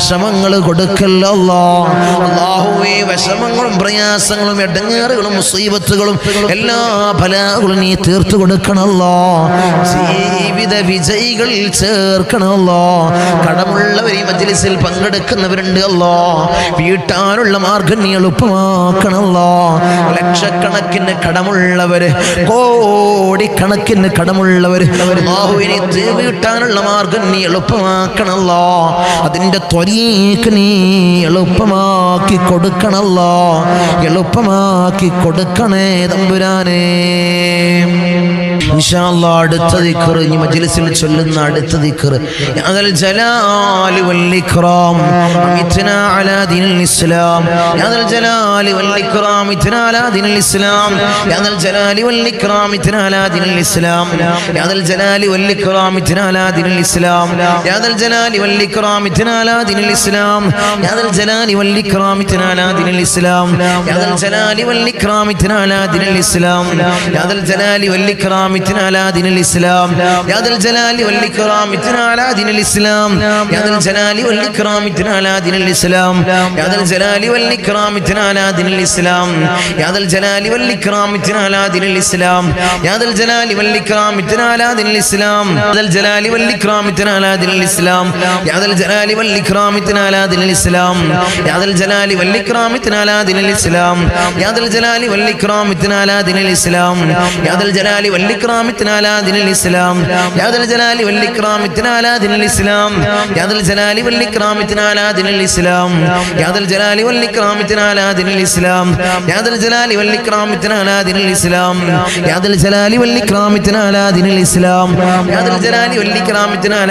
വിഷമങ്ങൾ കൊടുക്കല്ല അല്ലാഹുവേ. വിഷമങ്ങളും പ്രയാസങ്ങളും ഇടങ്ങേറുകളും മുസീബത്തുകളും എല്ലാ ബലാകളും നീ തീർത്തു കൊടുക്കണല്ലോ. ജീവിത വിജയികളിൽ ചേർക്കണല്ലോ. കടമുള്ളവർ ഈ മജ്ലിസിൽ പങ്കെടുക്കുന്നവരുണ്ട് അല്ലോ, വീട്ടാനുള്ള മാർഗം നീ എളുപ്പമാക്കണല്ലോ. ലക്ഷക്കണക്കിന് കടമുള്ളവര്, കോടിക്കണക്കിന് കടമുള്ളവര് അല്ലാഹുവിനെ വീട്ടാനുള്ള മാർഗം നീ എളുപ്പമാക്കണല്ലോ. അതിന്റെ ത്വരീക്ക് നീ എളുപ്പമാക്കി കൊടുക്കണല്ലോ. എളുപ്പമാക്കി കൊടുക്കണേ തമ്പുരാനേ. ഇൻഷാ അല്ലാഹ് അടുത്ത ദിക്ർ ഈ മജ്ലിസിൽ ചൊല്ലുന്ന അടുത്ത ദിക്ർ യാദൽ ജലാലി വൽ ഇക്റാം അമിത്നാ അലാ ദീനിൽ ഇസ്ലാം. യാദൽ ജലാലി വൽ ഇക്റാം ഇത്നാ അലാ ദീനിൽ ഇസ്ലാം. യാദൽ ജലാലി വൽ ഇക്റാം ഇത്നാ അലാ ദീനിൽ ഇസ്ലാം. യാദൽ ജലാലി വൽ ഇക്റാം ഇത്നാ അലാ ദീനിൽ ഇസ്ലാം. യാദൽ ജലാലി വൽ ഇക്റാം ഇത്നാ അലാ ദീനിൽ ഇസ്ലാം. യാദൽ ജലാലി വൽ ഇക്റാം ഇത്നാ അലാ ദീനിൽ ഇസ്ലാം. യാദൽ ജലാലി വൽ ഇക്റാം ഇത്നാ അലാ ദീനിൽ ഇസ്ലാം. യാദൽ ജലാലി വൽ ഇക്റാം ഇത്നാ അലാ ദീനിൽ ഇസ്ലാം. യാദൽ ജലാലി വൽ ഇക്റാം ഇത്നാ അലാ ദീനിൽ ഇസ്ലാം. യാദൽ ജലാലി വൽ ഇക്റാം ഇത്നാ അലാ ദീനിൽ ഇസ്ലാം. യാദൽ ജലാലി വൽ ഇക്റാം ഇത്നാ അലാ ദീനിൽ ഇസ്ലാം. യാദൽ ജലാലി വൽ ഇക്റാം ഇത്നാ അലാ ദീനിൽ ഇസ്ലാം. യാദൽ ജലാലി വൽ ഇക്റാം ഇത്നാ അലാ ദീനിൽ ഇസ്ലാം. യാദൽ ജലാലി വൽ ഇക്റാം ഇത്നാ അലാ ദീനിൽ ഇസ്ലാം. യാദൽ ജലാലി വൽ ഇക്റാം ഇത്നാ അലാ ദീനിൽ ഇസ്ലാം. യാദൽ ജലാലി വൽ ഇക്റാം ഇത്നാ അലാ ദീനിൽ ഇസ്ലാം. യാദൽ ജലാലി വൽ ഇക്റാം ഇത്നാ അലാ ദീനിൽ ഇസ്ലാം. യാദൽ ജലാലി വൽ ഇക്റാം ഇത്നാ അലാ ദീനിൽ ഇസ്ലാം. യാദൽ ജലാലി വൽ ഇക്റാം ഇത്നാ അലാ ദീനിൽ ഇസ്ലാം. യാദൽ ജലാലി വൽ ഇക്റാം ഇത്നാ അലാ ദീനിൽ ഇസ്ലാം. യാദൽ ജലാലി വൽ ഇക്റാം ഇത്നാ അലാ ദീനിൽ ഇസ്ലാം. യാദൽ ജലാലി വൽ ഇക്റാം ഇത്നാ അലാ ദീനിൽ ഇസ്ലാം. യാദൽ ജലാലി വൽ ഇക്റാം ഇത്നാ അലാ ദീനിൽ ഇസ്ലാം. യാദൽ ജലാലി വൽ ഇക്റാം ഇത്നാ അലാ ദീനിൽ ഇസ്ലാം. യാദൽ ജലാലി വൽ ഇക്റാം ഇത്നാ അലാ ദീനിൽ ഇസ്ലാം. യാദൽ ജലാലി വൽ ഇക്റാം ഇത്നാ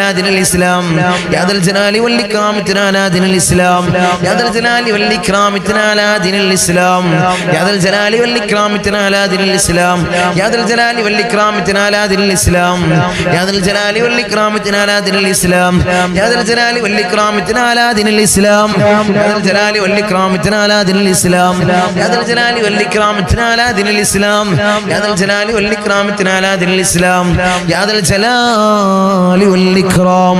അലാ ദീനിൽ ഇസ്ലാം. യാദൽ ജലാലി വൽ ഇക്റാം ഇത്നാ അലാ ദീനിൽ ഇസ്ലാം. യാദൽ ജലാലി വൽ ഇക്റാം ഇത്നാ അലാ ദീനിൽ ഇസ്ലാം. യാദൽ ജലാലി വൽ ഇക്റാം ഇത്നാ അലാ ദീനിൽ ഇസ്ലാം. യാദൽ ജലാലി വൽ ഇക്റാം ഇത്നാ അലാ ദീനിൽ ഇസ്ലാം. യാദൽ ജലാലി വൽ ഇക്റാം ഇത്നാ അലാ ദീനിൽ ഇസ്ലാം. യാദൽ ജലാലി വൽ ഇക്റാം ഇത്നാ അലാ ദീനിൽ ഇസ്ലാം. യാദൽ ജലാലി വൽ ഇക്റാം ഇത്നാ അലാ ദീനിൽ ഇസ്ലാം. യാദൽ ജലാലി വൽ ഇക്റാം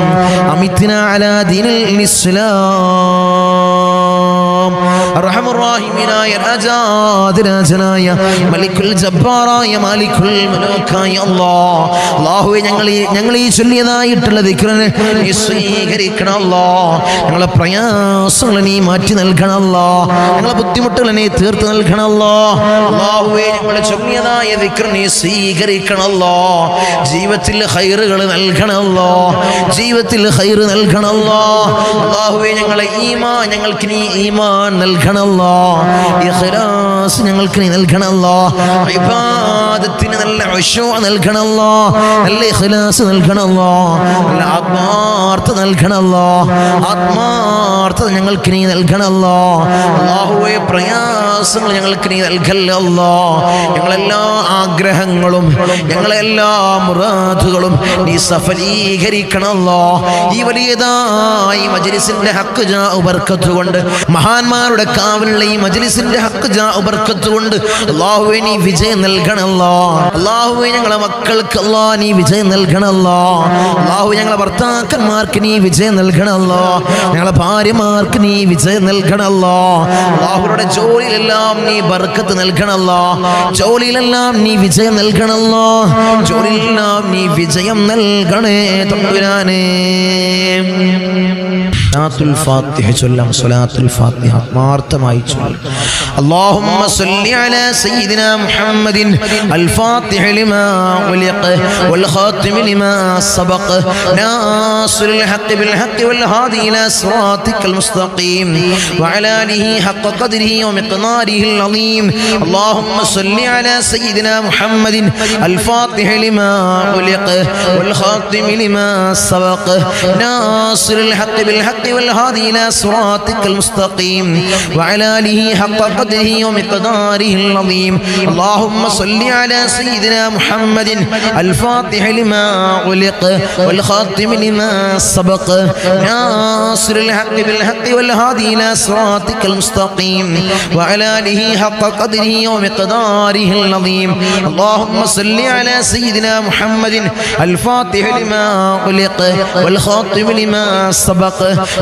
അമിത്നാ അലാ ദീനിൽ ഇസ്ലാം. അർഹമർ റഹീമിനായ രാജാതിരാജനായ മലിക്കുൽ ജബ്ബാറായ മാലിക്കുൽ മുലൂക്കായ അല്ലാഹുവേ, ഞങ്ങൾ ഈ ചൊല്ലിയതായിട്ടുള്ള ദിക്റിനെ നീ സ്വീകരിക്കണം അല്ലാഹ്. ഞങ്ങളെ പ്രയാസങ്ങളെ നീ മാറ്റി നൽകണം അല്ലാഹ്. ഞങ്ങളെ ബുദ്ധിമുട്ടുകളെ നീ തീർത്ത് നൽകണം അല്ലാഹ്. അല്ലാഹുവേ, ഞങ്ങൾ ചൊല്ലിയതായ ദിക്റിനെ നീ സ്വീകരിക്കണം അല്ലാഹ്. ജീവിതത്തിൽ ഖൈറുകൾ നൽകണം അല്ലാഹ്. ജീവിതത്തിൽ ഖൈർ നൽകണം അല്ലാഹ്. അല്ലാഹുവേ, ഞങ്ങളെ ഈമാൻ ഞങ്ങൾക്ക് നീ ഈമാൻ നൽകണം അല്ലാഹ്. ഇഖ്ലാസ് ഞങ്ങൾക്ക് നീ നൽകണം അല്ലാഹ്. ഇബാദത്തിന് നല്ല ഖുശൂ നൽകണം അല്ലാഹ്. നല്ല ഇഖ്ലാസ് നൽകണം അല്ലാഹ്. നല്ല ആത്മാർത്ഥത നൽകണം അല്ലാഹ്. ആത്മാർത്ഥത ഞങ്ങൾക്ക് നീ നൽകണം അല്ലാഹ്. അല്ലാഹുവേ, പ്രയാസങ്ങൾ ഞങ്ങൾക്ക് നീ നൽകല്ല അല്ലാഹ്. ഞങ്ങളെല്ലാ ആഗ്രഹങ്ങളും ഞങ്ങളെല്ലാ മുറാദുകളും നീ സഫലീകരിക്കണം അല്ലാഹ്. ഈ വലിയതായി മജ്ലിസിന്റെ ഹഖ് ജാ ബർക്കത്ത് കൊണ്ട്, മഹാന്മാരുടെ കാവലുള്ള ഈ മജ്ലിസിന്റെ ഹഖ് ജാ ബർക്കത്ത് കൊണ്ട് അല്ലാഹുവേ നീ വിജയം നൽകണം അല്ലാഹ്. അല്ലാഹുവേ, ഞങ്ങളെ മക്കൾക്ക് അല്ലാഹ് നീ വിജയം നൽകണം അല്ലാഹ്. അല്ലാഹുവേ, ഞങ്ങളെ ഭർത്താക്കന്മാർക്ക് നീ വിജയം നൽകണം അല്ലാഹ്. ഞങ്ങളെ ഭാര്യമാർക്ക് നീ വിജയം നൽകണം അല്ലാഹ്. അല്ലാഹുവരുടെ ജോലിയിലെല്ലാം നീ ബർക്കത്ത് നൽകണം അല്ലാഹ്. ജോലിയിലെല്ലാം നീ വിജയം നൽകണം അല്ലാഹ്. ജോലിയിലെല്ലാം നീ വിജയം നൽകണേ തമ്പുരാനേ. സ്വലാത്തുൽ ഫാത്തിഹ ചൊല്ലാം. സ്വലാത്തുൽ ഫാത്തിഹ ആത്മാർത്ഥമായി ചൊല്ലാം. അല്ലാഹുമ്മ സ്വല്ലി അലാ സയ്യിദിനാ മുഹമ്മദിൻ അൽ ഫാത്തിഹ ലിമാ ഉലിഖ വൽ ഖാതിമ ലിമാ സബഖ നാസിറുൽ ഹഖ് ബിൽ ഹഖ് വൽ ഹാദി ഇലാ സിറാത്തിക്കൽ മുസ്തഖീം വഅലാ ആലിഹി ഹഖ ഖദ്രിഹി വമിഖ്ദാരിഹിൽ അളീം. അല്ലാഹുമ്മ സ്വല്ലി അലാ സയ്യിദിനാ മുഹമ്മദിൻ അൽ ഫാത്തിഹ ലിമാ ഉലിഖ വൽ ഖാതിമ ലിമാ സബഖ നാസിറുൽ ഹഖ് ബിൽ ഹഖ് والهادي إلى صراطك المستقيم وعلى آله حق قدره ومقداره العظيم. اللهم صل على سيدنا محمد الفاتح لما أغلق والخاتم لما سبق ناصر الحق بالحق والهادي إلى صراطك المستقيم وعلى آله حق قدره ومقداره العظيم. اللهم صل على سيدنا محمد الفاتح لما أغلق والخاتم لما سبق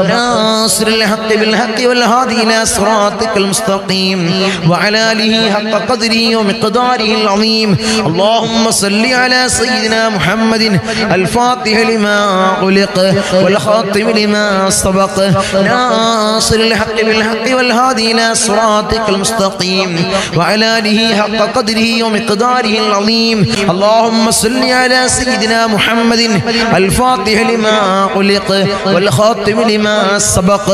ناصر الحق بالحق والهادي إلى صراطك المستقيم وعلى آله حق قدره ومقداره العظيم. اللهم صل على سيدنا محمد الفاتح لما أغلق والخاتم لما سبق ناصر الحق بالحق والهادي إلى صراطك المستقيم وعلى آله حق قدره ومقداره العظيم. اللهم صل على سيدنا محمد الفاتح لما أغلق والخاتم لما سبق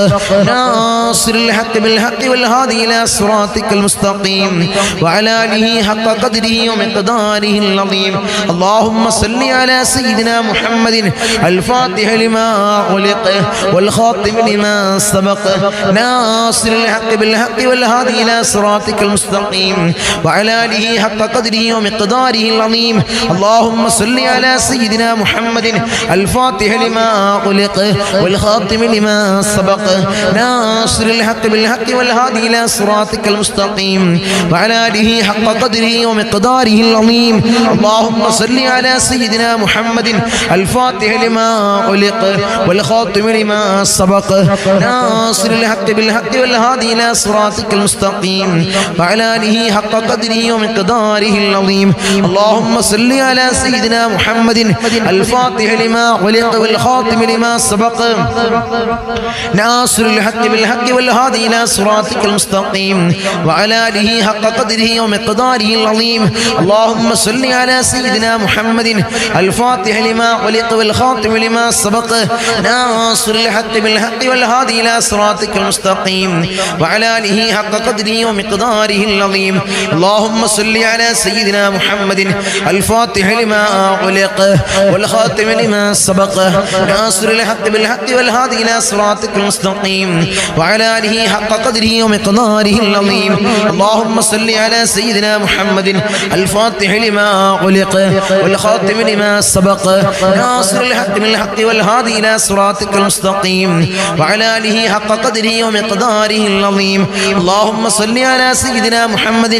ناصر الحق بالحق والهادي إلى صراطك المستقيم وعلى آله حق قدره ومقداره العظيم. اللهم صل على سيدنا محمد الفاتح لما أغلق والخاتم لما سبق ناصر الحق بالحق والهادي إلى صراطك المستقيم وعلى آله حق قدره ومقداره العظيم. اللهم صل على سيدنا محمد الفاتح لما أغلق والخاتم لما سبق ناصر الحق بالحق والهادي إلى صراطك المستقيم وعلى آله حق قدره ومقداره العظيم. اللهم صل على سيدنا محمد الفاتح لما أغلق والخاتم لما سبق ناصر الحق بالحق والهادي إلى صراطك المستقيم وعلى آله حق قدره ومقداره العظيم. اللهم صل على سيدنا محمد الفاتح لما أغلق والخاتم لما سبق ناصر الحق بالحق والهادي إلى صراطك المستقيم وعلى آله حق قدره ومقداره العظيم. اللهم صل على سيدنا محمد الفاتح لما أغلق والخاتم لما سبق ناصر الحق بالحق والهادي إلى صراطك المستقيم وعلى آله حق قدره ومقداره العظيم. اللهم صل على سيدنا محمد الفاتح لما أغلق والخاتم لما سبق ناصر الحق بالحق والهادي إلى صراطك المستقيم وعلى آله حق قدره ومقداره العظيم. اللهم صل على سيدنا محمد الفاتح لما أغلق والخاتم لما سبق ناصر الحق بالحق والهادي إلى صراطك المستقيم وعلى آله حق قدره ومقداره العظيم. اللهم صل على سيدنا محمد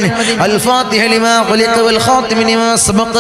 الفاتح لما أغلق والخاتم لما سبق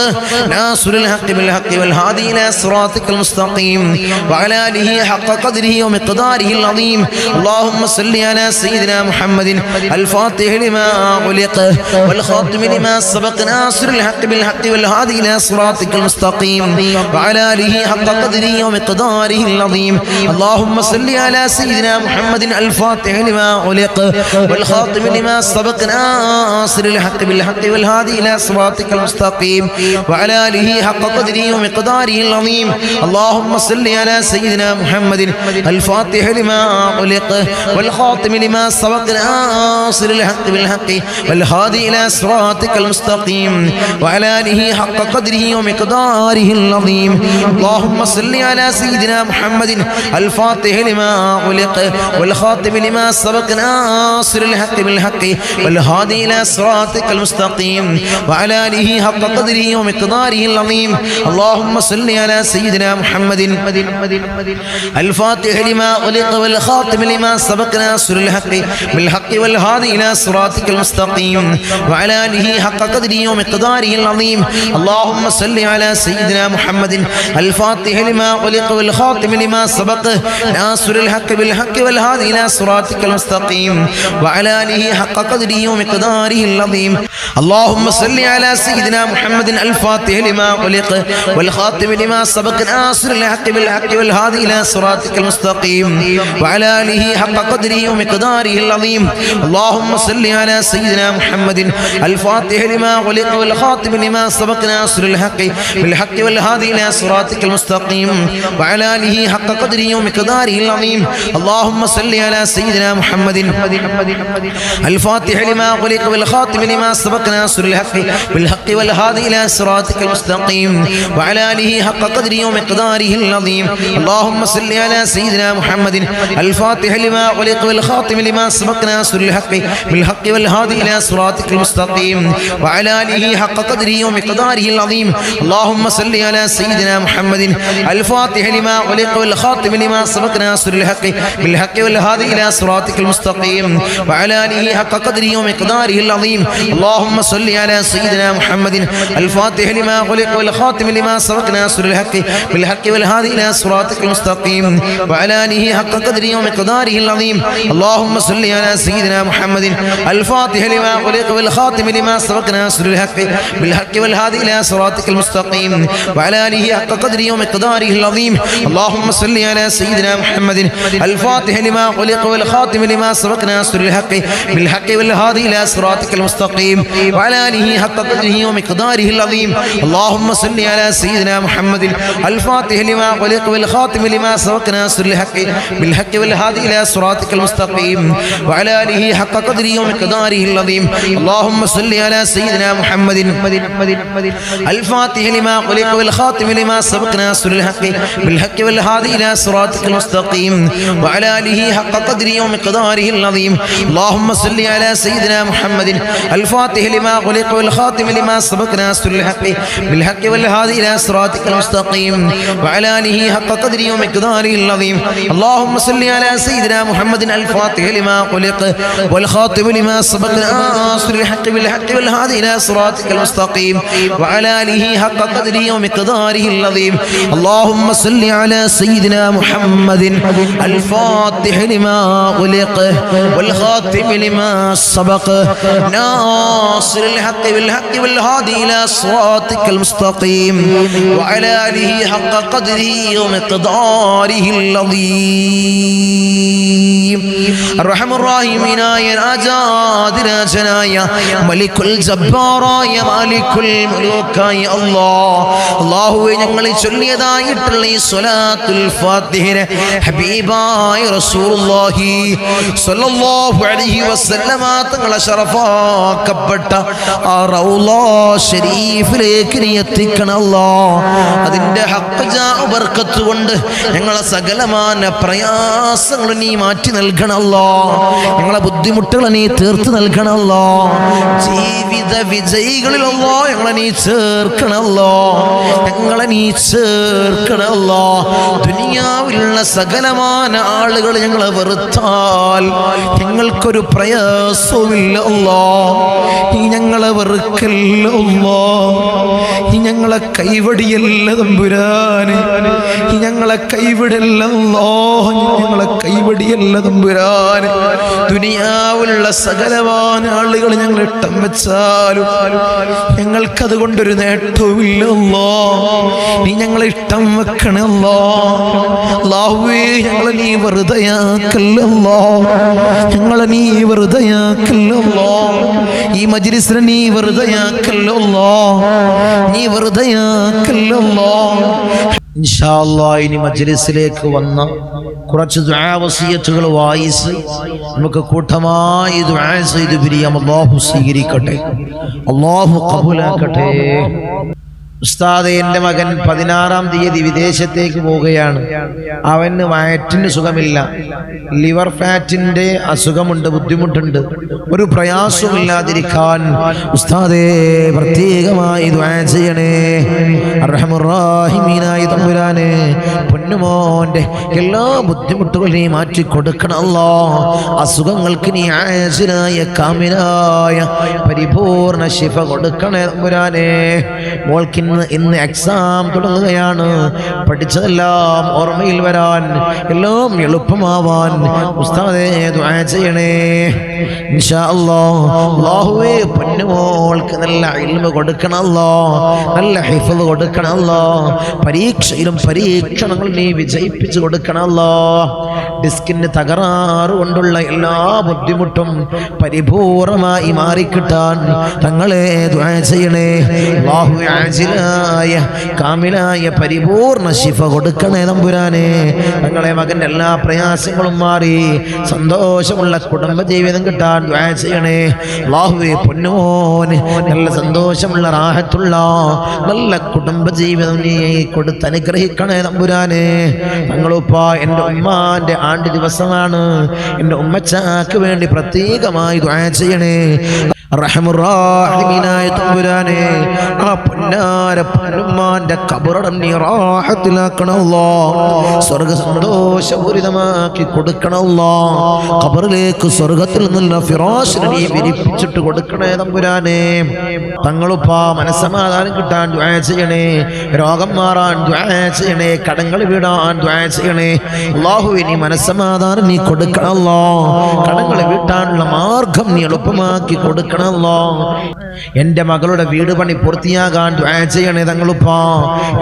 ناصر الحق بالحق والهادي إلى صراطك المستقيم وعلى آله حق قدره ومقداره العظيم. اللهم صل على سيدنا محمد الفاتح لما أغلق والخاتم لما سبق ناصر الحق بالحق والهادي إلى صراطك المستقيم وعلى آله حق قدره ومقداره العظيم. اللهم صل على سيدنا محمد الفاتح لما أغلق والخاتم لما سبق ناصر الحق بالحق والهادي إلى صراطك المستقيم وعلى آله حق قدره ومقداره العظيم. اللهم صل على سيدنا محمد الفاتح لما أغلق والخاتم لما سبق ناصر الحق بالحق والهادي إلى صراطك المستقيم وعلى آله حق قدره ومقداره العظيم. اللهم صل على سيدنا محمد الفاتح لما أغلق والخاتم لما سبق ناصر الحق بالحق والهادي إلى صراطك المستقيم وعلى آله حق قدره ومقداره العظيم. اللهم صل على سيدنا محمد الفاتح لما أغلق والخاتم لما سبق ناصر الحق بالحق والهادي إلى صراطك المستقيم وعلى آله حق قدره ومقداره العظيم. اللهم صل على سيدنا محمد الفاتح لما أغلق والخاتم لما سبق ناصر الحق بالحق والهادي إلى صراطك المستقيم وعلى آله حق قدره ومقداره العظيم. اللهم صل على سيدنا محمد الفاتح لما أغلق والخاتم لما سبق ناصر الحق بالحق والهادي إلى صراطك المستقيم وعلى آله حق قدره ومقداره العظيم. اللهم صل على سيدنا محمد الفاتح لما أغلق والخاتم لما سبق ناصر الحق بالحق والهادي إلى صراطك المستقيم وعلى آله حق قدره ومقداره العظيم. اللهم صل على سيدنا محمد الفاتح لما أغلق والخاتم لما سبق ناصر الحق بالحق والهادي إلى صراطك المستقيم وعلى آله حق قدره ومقداره العظيم. اللهم صل على سيدنا محمد الفاتح لما أغلق والخاتم لما سبق ناصر الحق بالحق والهادي إلى صراطك المستقيم وعلى آله حق قدره ومقداره العظيم. اللهم صل على سيدنا محمد الفاتح لما أغلق والخاتم لما سبق ناصر الحق بالحق والهادي إلى صراطك المستقيم وعلى آله حق قدره ومقداره العظيم. اللهم صل على سيدنا محمد الفاتح لما أغلق والخاتم لما سبق ناصر الحق بالحق والهادي إلى صراطك المستقيم وعلى وعلى آله حق قدره ومقداره العظيم. اللهم صل على سيدنا محمد الفاتح لما أغلق والخاتم لما سبق ناصر الحق بالحق والهادي إلى صراطك المستقيم وعلى آله حق قدره ومقداره العظيم. اللهم صل على سيدنا محمد الفاتح لما أغلق والخاتم لما سبق ناصر الحق بالحق والهادي إلى صراطك المستقيم وعلى آله حق قدره ومقداره العظيم. اللهم صل على سيدنا محمد الفاتح لما أغلق والخاتم لما سبق ناصر الحق بالحق والهادي إلى صراطك المستقيم وعلى آله حق قدره ومقداره العظيم. اللهم صل على سيدنا محمد الفاتح لما أغلق والخاتم لما سبق ناصر الحق بالحق والهادي إلى صراطك المستقيم وعلى آله حق قدره ومقداره العظيم. اللهم صل على سيدنا محمد الفاتح لما أغلق والخاتم لما سبق ناصر الحق بالحق والهادي إلى صراطك المستقيم وعلى آله حق قدره ومقداره العظيم. اللهم صل على سيدنا محمد الفاتح لما أغلق والخاتم لما سبق ناصر الحق بالحق والهادي إلى صراطك المستقيم وعلى آله حق قدره ومقداره العظيم. اللهم صل على سيدنا محمد الفاتح لما أغلق والخاتم لما سبق ناصر الحق بالحق والهادي إلى صراطك المستقيم وعلى آله حق قدره ومقداره العظيم. الرحم الراحمين يا രാജാതിരാജനായ മലിക്കുൽ ജബ്ബാറായ മാലിക്കുൽ മുലൂക്കായ അല്ലാഹുവേ ഞങ്ങൾ ചൊല്ലിയതായിട്ടുള്ള ഈ സ്വലാത്തുൽ ഫാത്തിഹയെ ഹബീബായ റസൂലുള്ളാഹി സ്വല്ലല്ലാഹു അലൈഹി വസല്ലമ തങ്ങളെ ശറഫാക്കപ്പെട്ട ആ റൗള ശരീഫിലേക്ക് നീ എത്തിക്കണം അല്ലാഹ്. അതിന്റെ ഹഖ് ജാ ബർക്കത്ത് കൊണ്ട് ഞങ്ങളെ സകലമാന പ്രയാസങ്ങൾ നീ മാറ്റി നൽകണം അല്ലാഹ്. ഞങ്ങളെ ബുദ്ധിമുട്ടുകൾ നീ തീർത്ത് നൽകണം അല്ലാഹ്. ജീവിത വിജയികളിൽ അല്ലാഹ് ഞങ്ങളെ നീ ചേർക്കണം അല്ലാഹ്. ഞങ്ങളെ നീ ചേർക്കണം അല്ലാഹ്. ദുനിയാവിലുള്ള സകലമാന ആളുകൾ ഞങ്ങളെ വെറുത്താൽ ഞങ്ങൾക്കൊരു പ്രയാസവുമില്ല അല്ലാഹ്. നീ ഞങ്ങളെ വെറുക്കല്ല അല്ലാഹ്. നീ ഞങ്ങളെ കൈവടിയല്ല തമ്പുരാനെ. നീ ഞങ്ങളെ കൈവിടല്ല അല്ലാഹ്. ഞങ്ങളെ കൈവടിയല്ല തമ്പുരാനെ. ദുനിയാവിലുള്ള സകലമാന ആളുകൾ ഞങ്ങൾ ഇട്ടം വെച്ചാലും ഞങ്ങൾക്കത് കൊണ്ടൊരു നേട്ടവുമില്ല അല്ലാഹ്. നീ ഞങ്ങളെ ഇട്ടം വെക്കണേ അല്ലാഹ്. അല്ലാഹുവേ ഞങ്ങളെ നീ വെറുതെയാക്കല്ല അല്ലാഹ്. ഞങ്ങളെ നീ വെറുതെയാക്കല്ല അല്ലാഹ്. ഈ മജ്‌ലിസിനെ നീ വെറുതെയാക്കല്ല അല്ലാഹ്. നീ വെറുതെയാക്കല്ല അല്ലാഹ്. ഇൻഷാ അല്ലാഹ് ഇനി മജ്‌ലിസിലേക്ക് വന്ന കുറച്ച് ദുആ വസിയത്തുകൾ വായിച്ച് നമുക്ക് കൂട്ടമായി ദുആ ചെയ്ത് പിരിയാം. അല്ലാഹു സ്വീകരിക്കട്ടെ, അല്ലാഹു ഖബൂലാക്കട്ടെ. ഉസ്താദ്, എൻ്റെ മകൻ 16-ാം തീയതി വിദേശത്തേക്ക് പോവുകയാണ്. അവന് വയറ്റിന് സുഖമില്ല, ലിവർ ഫാറ്റിന്റെ അസുഖമുണ്ട്, ബുദ്ധിമുട്ടുണ്ട്. ഒരു പ്രയാസമില്ലാതിരിക്കാൻ ഉസ്താദേ പ്രത്യേകമായി ദുആ ചെയ്യണേ. അർഹമുർ റഹീമീനായ തമ്പുരാനെ, പൊന്നുമോന്റെ എല്ലാ ബുദ്ധിമുട്ടുകളും നീ മാറ്റി കൊടുക്കണം അല്ലാഹ്. അസുഖങ്ങൾക്ക് നീ ആജിലായ കാമിലായ പരിപൂർണ ശിഫ കൊടുക്കണേ തമ്പുരാനെ. മോൾക്ക് ഇന്ന് എക്സാം തുടങ്ങുകയാണ്. പഠിച്ചതെല്ലാം ഓർമ്മയിൽ വരാൻ, എല്ലാം എളുപ്പമാവാൻ ഉസ്താദേ ദുആ ചെയ്യണേ ഇൻഷാ അല്ലാഹ്. അല്ലാഹുവേ പൊന്നുമോൾക്ക് നല്ല ഇൽമ കൊടുക്കണം അല്ലാഹ്, നല്ല ഹിഫ്ള് കൊടുക്കണം അല്ലാഹ്. പരീക്ഷയിലും പരീക്ഷണങ്ങളും നീ വിജയിപ്പിച്ചു കൊടുക്കണം അല്ലാഹ്. ഡിസ്കിന് തകരാറ് കൊണ്ടുള്ള എല്ലാ ബുദ്ധിമുട്ടും പരിപൂർണമായി മാറിക്കിട്ടാൻ തങ്ങളെ ദുആ ചെയ്യണേ. അല്ലാഹുവേ ആജിലായ കാമിലായ പരിപൂർണ ശിഫ കൊടുക്കണേ തമ്പുരാനെ. തങ്ങളെ മകന്റെ എല്ലാ പ്രയാസങ്ങളും മാറി സന്തോഷമുള്ള കുടുംബജീവിതം കിട്ടാൻ ദുആ ചെയ്യണേ. അല്ലാഹുവേ പൊന്നുമോന് നല്ല സന്തോഷമുള്ള റാഹത്തുള്ള നല്ല കുടുംബജീവിതം നീ കൊടുത്ത് അനുഗ്രഹിക്കണേ തമ്പുരാനെ. തങ്ങളുപ്പ എൻ്റെ ഉമ്മാന്റെ ആണ്ട് ദിവസമാണ്. എൻ്റെ ഉമ്മച്ചാക്ക് വേണ്ടി പ്രത്യേകമായി ദുആ ചെയ്യണേ. റഹ്മുറാഹിമീനായ തമ്പുരാനെ ആ പൊന്നാര പൊന്നുമ്മാന്റെ ഖബറടം നീ റാഹത്തിലാക്കണമല്ലോ, സ്വർഗ സന്തോഷപൂരിതമാക്കി കൊടുക്കണമല്ലോ, ഖബറിലേക്ക് സ്വർഗത്തിൽ നിന്നുള്ള ഫിറാശിനെ നീ വിരിപ്പിച്ചിട്ട് കൊടുക്കണേ തമ്പുരാനെ. തങ്ങളുപ്പ മനസ്സമാധാനം കിട്ടാൻ ദുആ ചെയ്യണേ, രോഗം മാറാൻ ദുആ ചെയ്യണേ, കടങ്ങൾ വീടാൻ ദുആ ചെയ്യണേ. അല്ലാഹുവേ നീ മനസ്സമാധാനം നീ കൊടുക്കണമല്ലോ, കടങ്ങൾ വീട്ടാനുള്ള മാർഗം നീ എളുപ്പമാക്കി കൊടുക്കണമല്ലോ. എൻ്റെ മകളുടെ വീട് പണി പൂർത്തിയാകാൻ ദുആ ചെയ്യണേ തങ്ങളുപ്പ,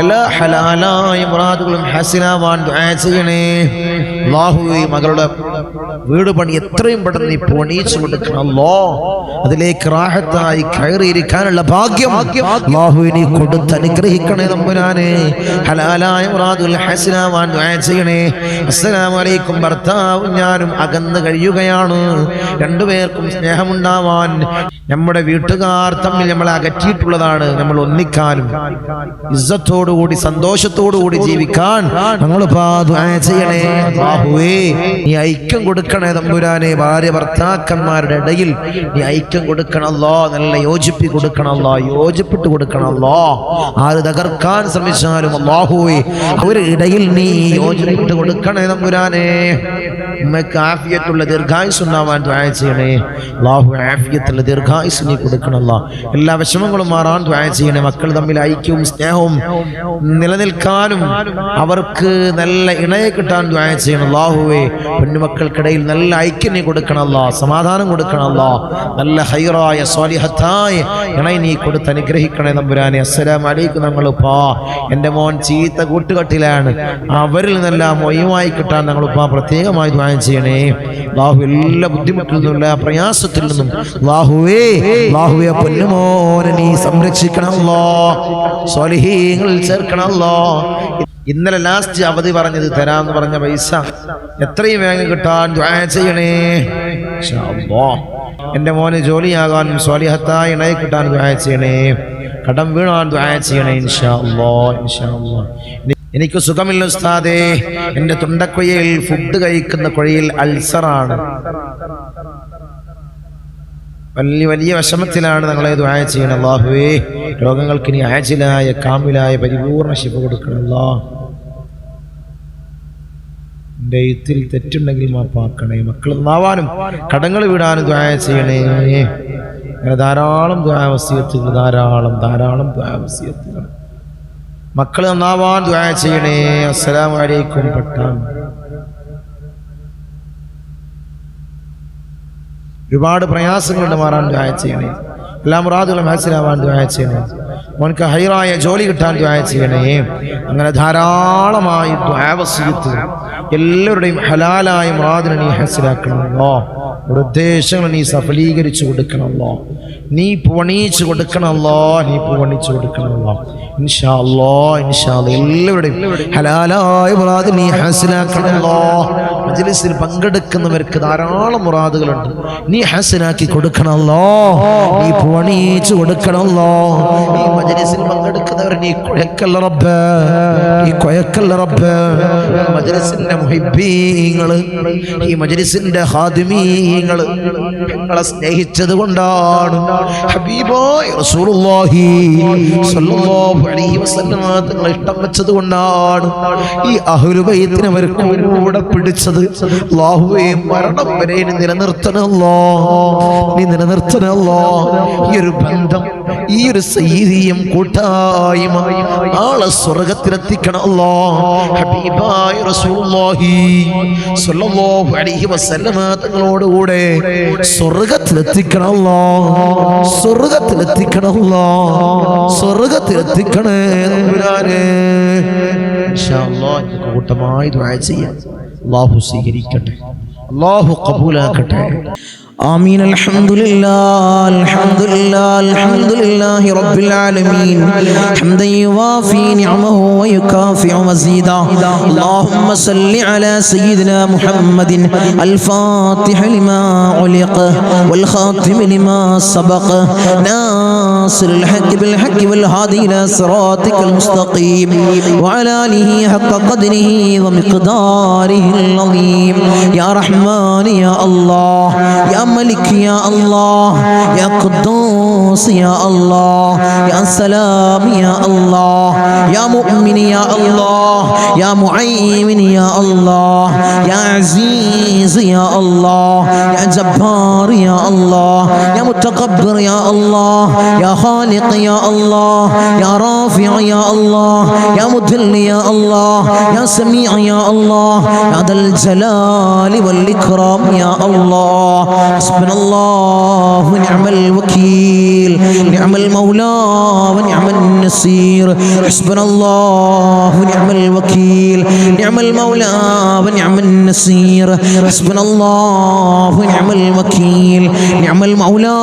എല്ലാ ഹലാലായ മുറാദുകളും ഹാസിലാവാൻ ദുആ ചെയ്യണേ. അല്ലാഹുവേ മകളുടെ വീട് പണി എത്രയും പെട്ടെന്ന് നീ പണിയിച്ചു കൊടുക്കണമല്ലോ, അതിലേക്ക് റാഹത്തായി കയറിയിരിക്കാനുള്ള ഭാഗ്യം അല്ലാഹുവേ നീ കൊടുത്ത് അനുഗ്രഹിക്കണേ തമ്പുരാനെ. ഹലാലായ മുറാദുൽ ഹാസിലാവാൻ ദുആ ചെയ്യണേ. അസ്സലാമു അലൈക്കും. ഭർത്താവും ഞാനും അകന്ന് കഴിയുകയാണ്, രണ്ടുപേർക്കും സ്നേഹമുണ്ടാവാൻ, നമ്മുടെ വീട്ടുകാർ തമ്മിൽ നമ്മളെ അകറ്റിയിട്ടുള്ളതാണ്, നമ്മൾ ഒന്നിക്കാനും ഇസ്സത്തോടുകൂടി സന്തോഷത്തോടുകൂടി ജീവിക്കാൻ നമ്മൾ ദുആ ചെയ്യണേ. അല്ലാഹുവേ നീ ഐക്യം കൊടുക്കണേ തമ്പുരാനെ, ഭാര്യ ഭർത്താക്കന്മാരുടെ ഇടയിൽ നീ ഐക്യം കൊടുക്കണമല്ലോ, നല്ല യോജിപ്പി കൊടുക്കണമല്ലോ, യോജിപ്പിട്ട് കൊടുക്കണമല്ലോ. ആര് തകർക്കാൻ ശ്രമിച്ചാലും അല്ലാഹുവേ അവരുടെ ഇടയിൽ നീ യോജിപ്പിട്ട് കൊടുക്കണേ തമ്പുരാനെ. ഉമ്മക്ക് ആഫിയത്തുള്ള ദീർഘായുസ് ഉണ്ടാവാൻ ദുആ ചെയ്യണേ. അല്ലാഹു ആഫിയത്തുള്ള ദീർഘായുസ് നീ കൊടുക്കണമല്ലോ, എല്ലാ വിഷമങ്ങളും മാറാൻ ദുആ ചെയ്യണേ. മക്കൾ തമ്മിൽ ഐക്യവും സ്നേഹവും നിലനിൽക്കാനും അവർക്ക് നല്ല ഇണയെ കിട്ടാൻ ദുആ ചെയ്യണം. അല്ലാഹുവേ പെണ്ണുമക്കൾക്കിടയിൽ നല്ല ഐക്യം നീ കൊടുക്കണമല്ലോ, സമാധാനം കൊടുക്കണമല്ലോ, നല്ല ഹൈറായ സ്വാലിഹത്തായ ഇണയെ നീ കൊടുത്ത് അനുഗ്രഹിക്കണേ തമ്പുരാനെ. അസ്സലാമു അലൈക്കും. ഞങ്ങളുപ്പാ എൻ്റെ മോൻ ചീത്ത കൂട്ടുകെട്ടിലാണ്, അവരിൽ നിന്നെല്ലാം ഒഴിവായി കിട്ടാൻ ഞങ്ങളുപ്പാ പ്രത്യേകമായി ദുആ ചെയ്യണേ. അല്ലാഹു എല്ലാ ബുദ്ധിമുട്ടിൽ നിന്നുള്ള പ്രയാസത്തിൽ നിന്നും അല്ലാഹുവേ പൊന്നുമോനെ നീ സംരക്ഷിക്കണമല്ലോ, സ്വാലിഹീങ്ങളിൽ ചേർക്കണമല്ലോ. ഇന്നലെ ലാസ്റ്റ് അവധി പറഞ്ഞത് തരാമെന്ന് പറഞ്ഞ പൈസ എത്രയും വേഗം കിട്ടാൻ ദുആ ചെയ്യണേ. ഇൻഷാ അല്ലാഹ് എൻ്റെ മോന് ജോലിയാകാനും സ്വാലിഹത്തായ ഇണയെ കിട്ടാൻ ദുആ ചെയ്യണേ, കടം വീണാൻ ദുആ ചെയ്യണേ. ഇൻഷാ അല്ലാഹ് ഇൻഷാ അല്ലാഹ്. എനിക്ക് സുഖമില്ല ഉസ്താദേ, എൻ്റെ തൊണ്ടക്കുഴയിൽ ഫുഡ് കഴിക്കുന്ന കുഴയിൽ അൾസറാണ്, വലിയ വിഷമത്തിലാണ്, ഞങ്ങളെ ദുആ ചെയ്യണം. അല്ലാഹുവേ രോഗങ്ങൾക്ക് ഇനി ആജിലായ കാമിലായ പരിപൂർണ ശിഫ കൊടുക്കണം. അല്ലാഹ് എൻ്റെ എഴുത്തിൽ തെറ്റുണ്ടെങ്കിൽ മാപ്പാക്കണേ. മക്കൾ നന്നാവാനും കടങ്ങൾ വിടാനും ദുആ ചെയ്യണേ. അങ്ങനെ ധാരാളം ദുആ വസിയത്തുകൾ, ധാരാളം ദുആ വസിയത്തുകൾ. മക്കൾ നന്നാവാൻ ദുആ ചെയ്യണേ. അസ്സലാമു അലൈക്കും. പട്ടാൻ ഒരുപാട് പ്രയാസങ്ങളുടെ മാറാൻ ദുആ ചെയ്യണേ. എല്ലാ മുറാദുകളും ഹാസിലാവാൻ ദുആ ചെയ്യണേ. മോൻക്ക് ഹൈറായ ജോലി കിട്ടാൻ ദുആ ചെയ്യണേ. അങ്ങനെ ധാരാളമായി ദുആ വസിയത്ത് എല്ലാവരുടെയും ഹലാലായ മുറാദിനെ നീ ഹാസിലാക്കണമല്ലോ, ഉദ്ദേശങ്ങൾ നീ സഫലീകരിച്ചു കൊടുക്കണമല്ലോ, നീ പണിയിച്ചു കൊടുക്കണമല്ലോ, നീ പണിച്ചു കൊടുക്കണമല്ലോ. ഇൻഷാ അല്ലാഹ് ഇൻഷാ അല്ലാഹ് എല്ലാവരുടെയും ഹലാലായ മുറാദ് നീ ഹാസിലാക്കണമല്ലോ. മജ്ലിസിൽ പങ്കെടുക്കുന്നവർക്ക് ധാരാളം മുറാദുകളുണ്ട്, നീ ഹാസിലാക്കി കൊടുക്കണമല്ലോ, നീ പണിയിച്ചു കൊടുക്കണമല്ലോ. ഈ മജ്ലിസിൽ പങ്കെടുക്കുന്നവർ നീ കുഴക്കല്ല റബ്ബേ, നീ കുഴക്കല്ല റബ്ബേ. മജ്ലിസിന്റെ മുഹിബ്ബീങ്ങള്, ഈ മജ്ലിസിന്റെ ഖാദിമീങ്ങള് ഞങ്ങളെ സ്നേഹിച്ചത് കൊണ്ടാണ്, ഹബീബായ റസൂലുള്ളാഹി സ്വല്ലല്ലാഹു അലൈഹി വസല്ലം തങ്ങളെ ഇഷ്ടം വെച്ചത് കൊണ്ടാണ് ഈ അഹ്ലു ബൈത്തിനെ അവർ കൂടെ പിടിച്ചത്. അല്ലാഹുവേ മരണം വരെ നിലനിർത്തണമല്ലോ, നീ നിലനിർത്തണമല്ലോ. ഈ ഒരു ബന്ധം, ഈ ഒരു സയ്യിദിയം കൂട്ടായ്മ ആളെ സ്വർഗത്തിലെത്തിക്കണമല്ലോ. ഹബീബായ റസൂലുള്ളാഹി സ്വല്ലല്ലാഹു അലൈഹി വസല്ലം തങ്ങളോടുകൂടെ സ്വർഗത്തിലെത്തിക്കണമല്ലോ, സ്വർഗത്തിലെത്തിക്കണമല്ലോ, സ്വർഗത്തിലെത്തിക്കണേ തമ്പുരാനെ. ഇൻഷാ അല്ലാഹ് കൂട്ടമായി ദുആ ചെയ്യാം. അല്ലാഹു സ്വീകരിക്കട്ടെ, അല്ലാഹു ഖബൂലാക്കട്ടെ. آمين. الحمد لله الحمد لله الحمد لله رب العالمين حمدا يوافي نعمه ويكافئ مزيدا. اللهم صل على سيدنا محمد الفاتح لما علق والخاتم لما سبق ناصر الحق بالحق والهادي إلى صراطك المستقيم وعلى آله حق قدره ومقداره العظيم. يا رحمن يا الله يا ملك يا الله يا قدوس يا الله يا سلام يا الله يا مؤمن يا الله يا معين يا الله يا عزيز يا الله يا جبار يا الله يا متكبر يا الله يا خالق يا الله يا رافع يا الله يا مذل يا الله يا سميع يا الله يا ذا الجلال والإكرام يا الله حسبنا الله ونعم الوكيل نعم المولى ونعم النصير حسبنا الله ونعم الوكيل نعم المولى ونعم النصير حسبنا الله ونعم الوكيل نعم المولى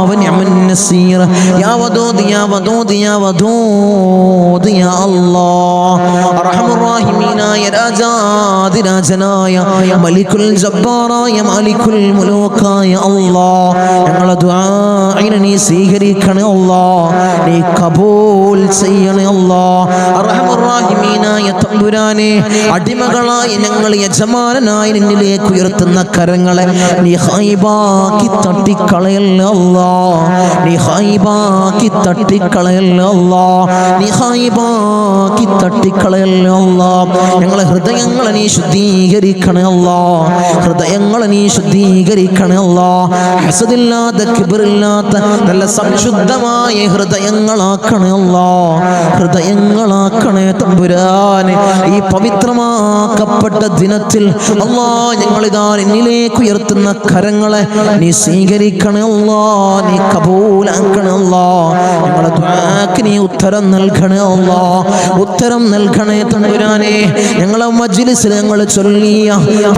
ونعم النصير يا ودود يا ودود يا ودود يا الله أرحم الراحمين يا രാജാതി രാജനായ മലിക്കുൽ ജബ്ബാറായ മാലിക്കുൽ മുലൂക്കായ അല്ലാഹ് ഞങ്ങളുടെ ദുആഇനെ നീ സ്വീകരിക്കണേ അല്ലാഹ് നീ കബൂൽ ചെയ്യണേ അല്ലാഹ് അർഹമർ റഹീമീനായ തമ്പുരാനെ അടിമകളായ ഞങ്ങൾ യജമാനനായി നിന്നിലേക്ക് ഉയർത്തുന്ന കരങ്ങളെ നീ ഖൈബാക്കി തട്ടിക്കളയല്ലേ അല്ലാഹ് നീ ഖൈബാക്കി തട്ടിക്കളയല്ലേ അല്ലാഹ് നീ ഖൈബാക്കി തട്ടിക്കളയല്ലേ അല്ലാഹ് ഞങ്ങളെ ഹൃദയങ്ങളെ നീ ശുദ്ധീകരിക്കണേ അല്ലാഹ് ഹൃദയങ്ങളെ നീ ശുദ്ധീകരിക്കണേ അല്ലാഹ് ഹസദില്ലാത്ത കിബ്റില്ലാത്ത നല്ല സംശുദ്ധമായ ഹൃദയങ്ങളാക്കണേ അല്ലാഹ് ഹൃദയങ്ങളാക്കണേ തമ്പുരാനെ ഈ പവിത്രമാക്കപ്പെട്ട ദിനത്തിൽ അല്ലാഹ് ഞങ്ങളിതാ നിന്നിലേക്ക് ഉയർത്തുന്ന കരങ്ങളെ നീ സ്വീകരിക്കണേ അല്ലാഹ് നീ കബൂലാക്കണേ അല്ലാഹ് ഞങ്ങളുടെ ദുആക്ക് നീ ഉത്തരം നൽകണേ അല്ലാഹ് ഉത്തരം നൽകണേ തമ്പുരാനെ ഞങ്ങളെ മജ്ലിസിൽ ഞങ്ങൾ ചൊല്ലിയ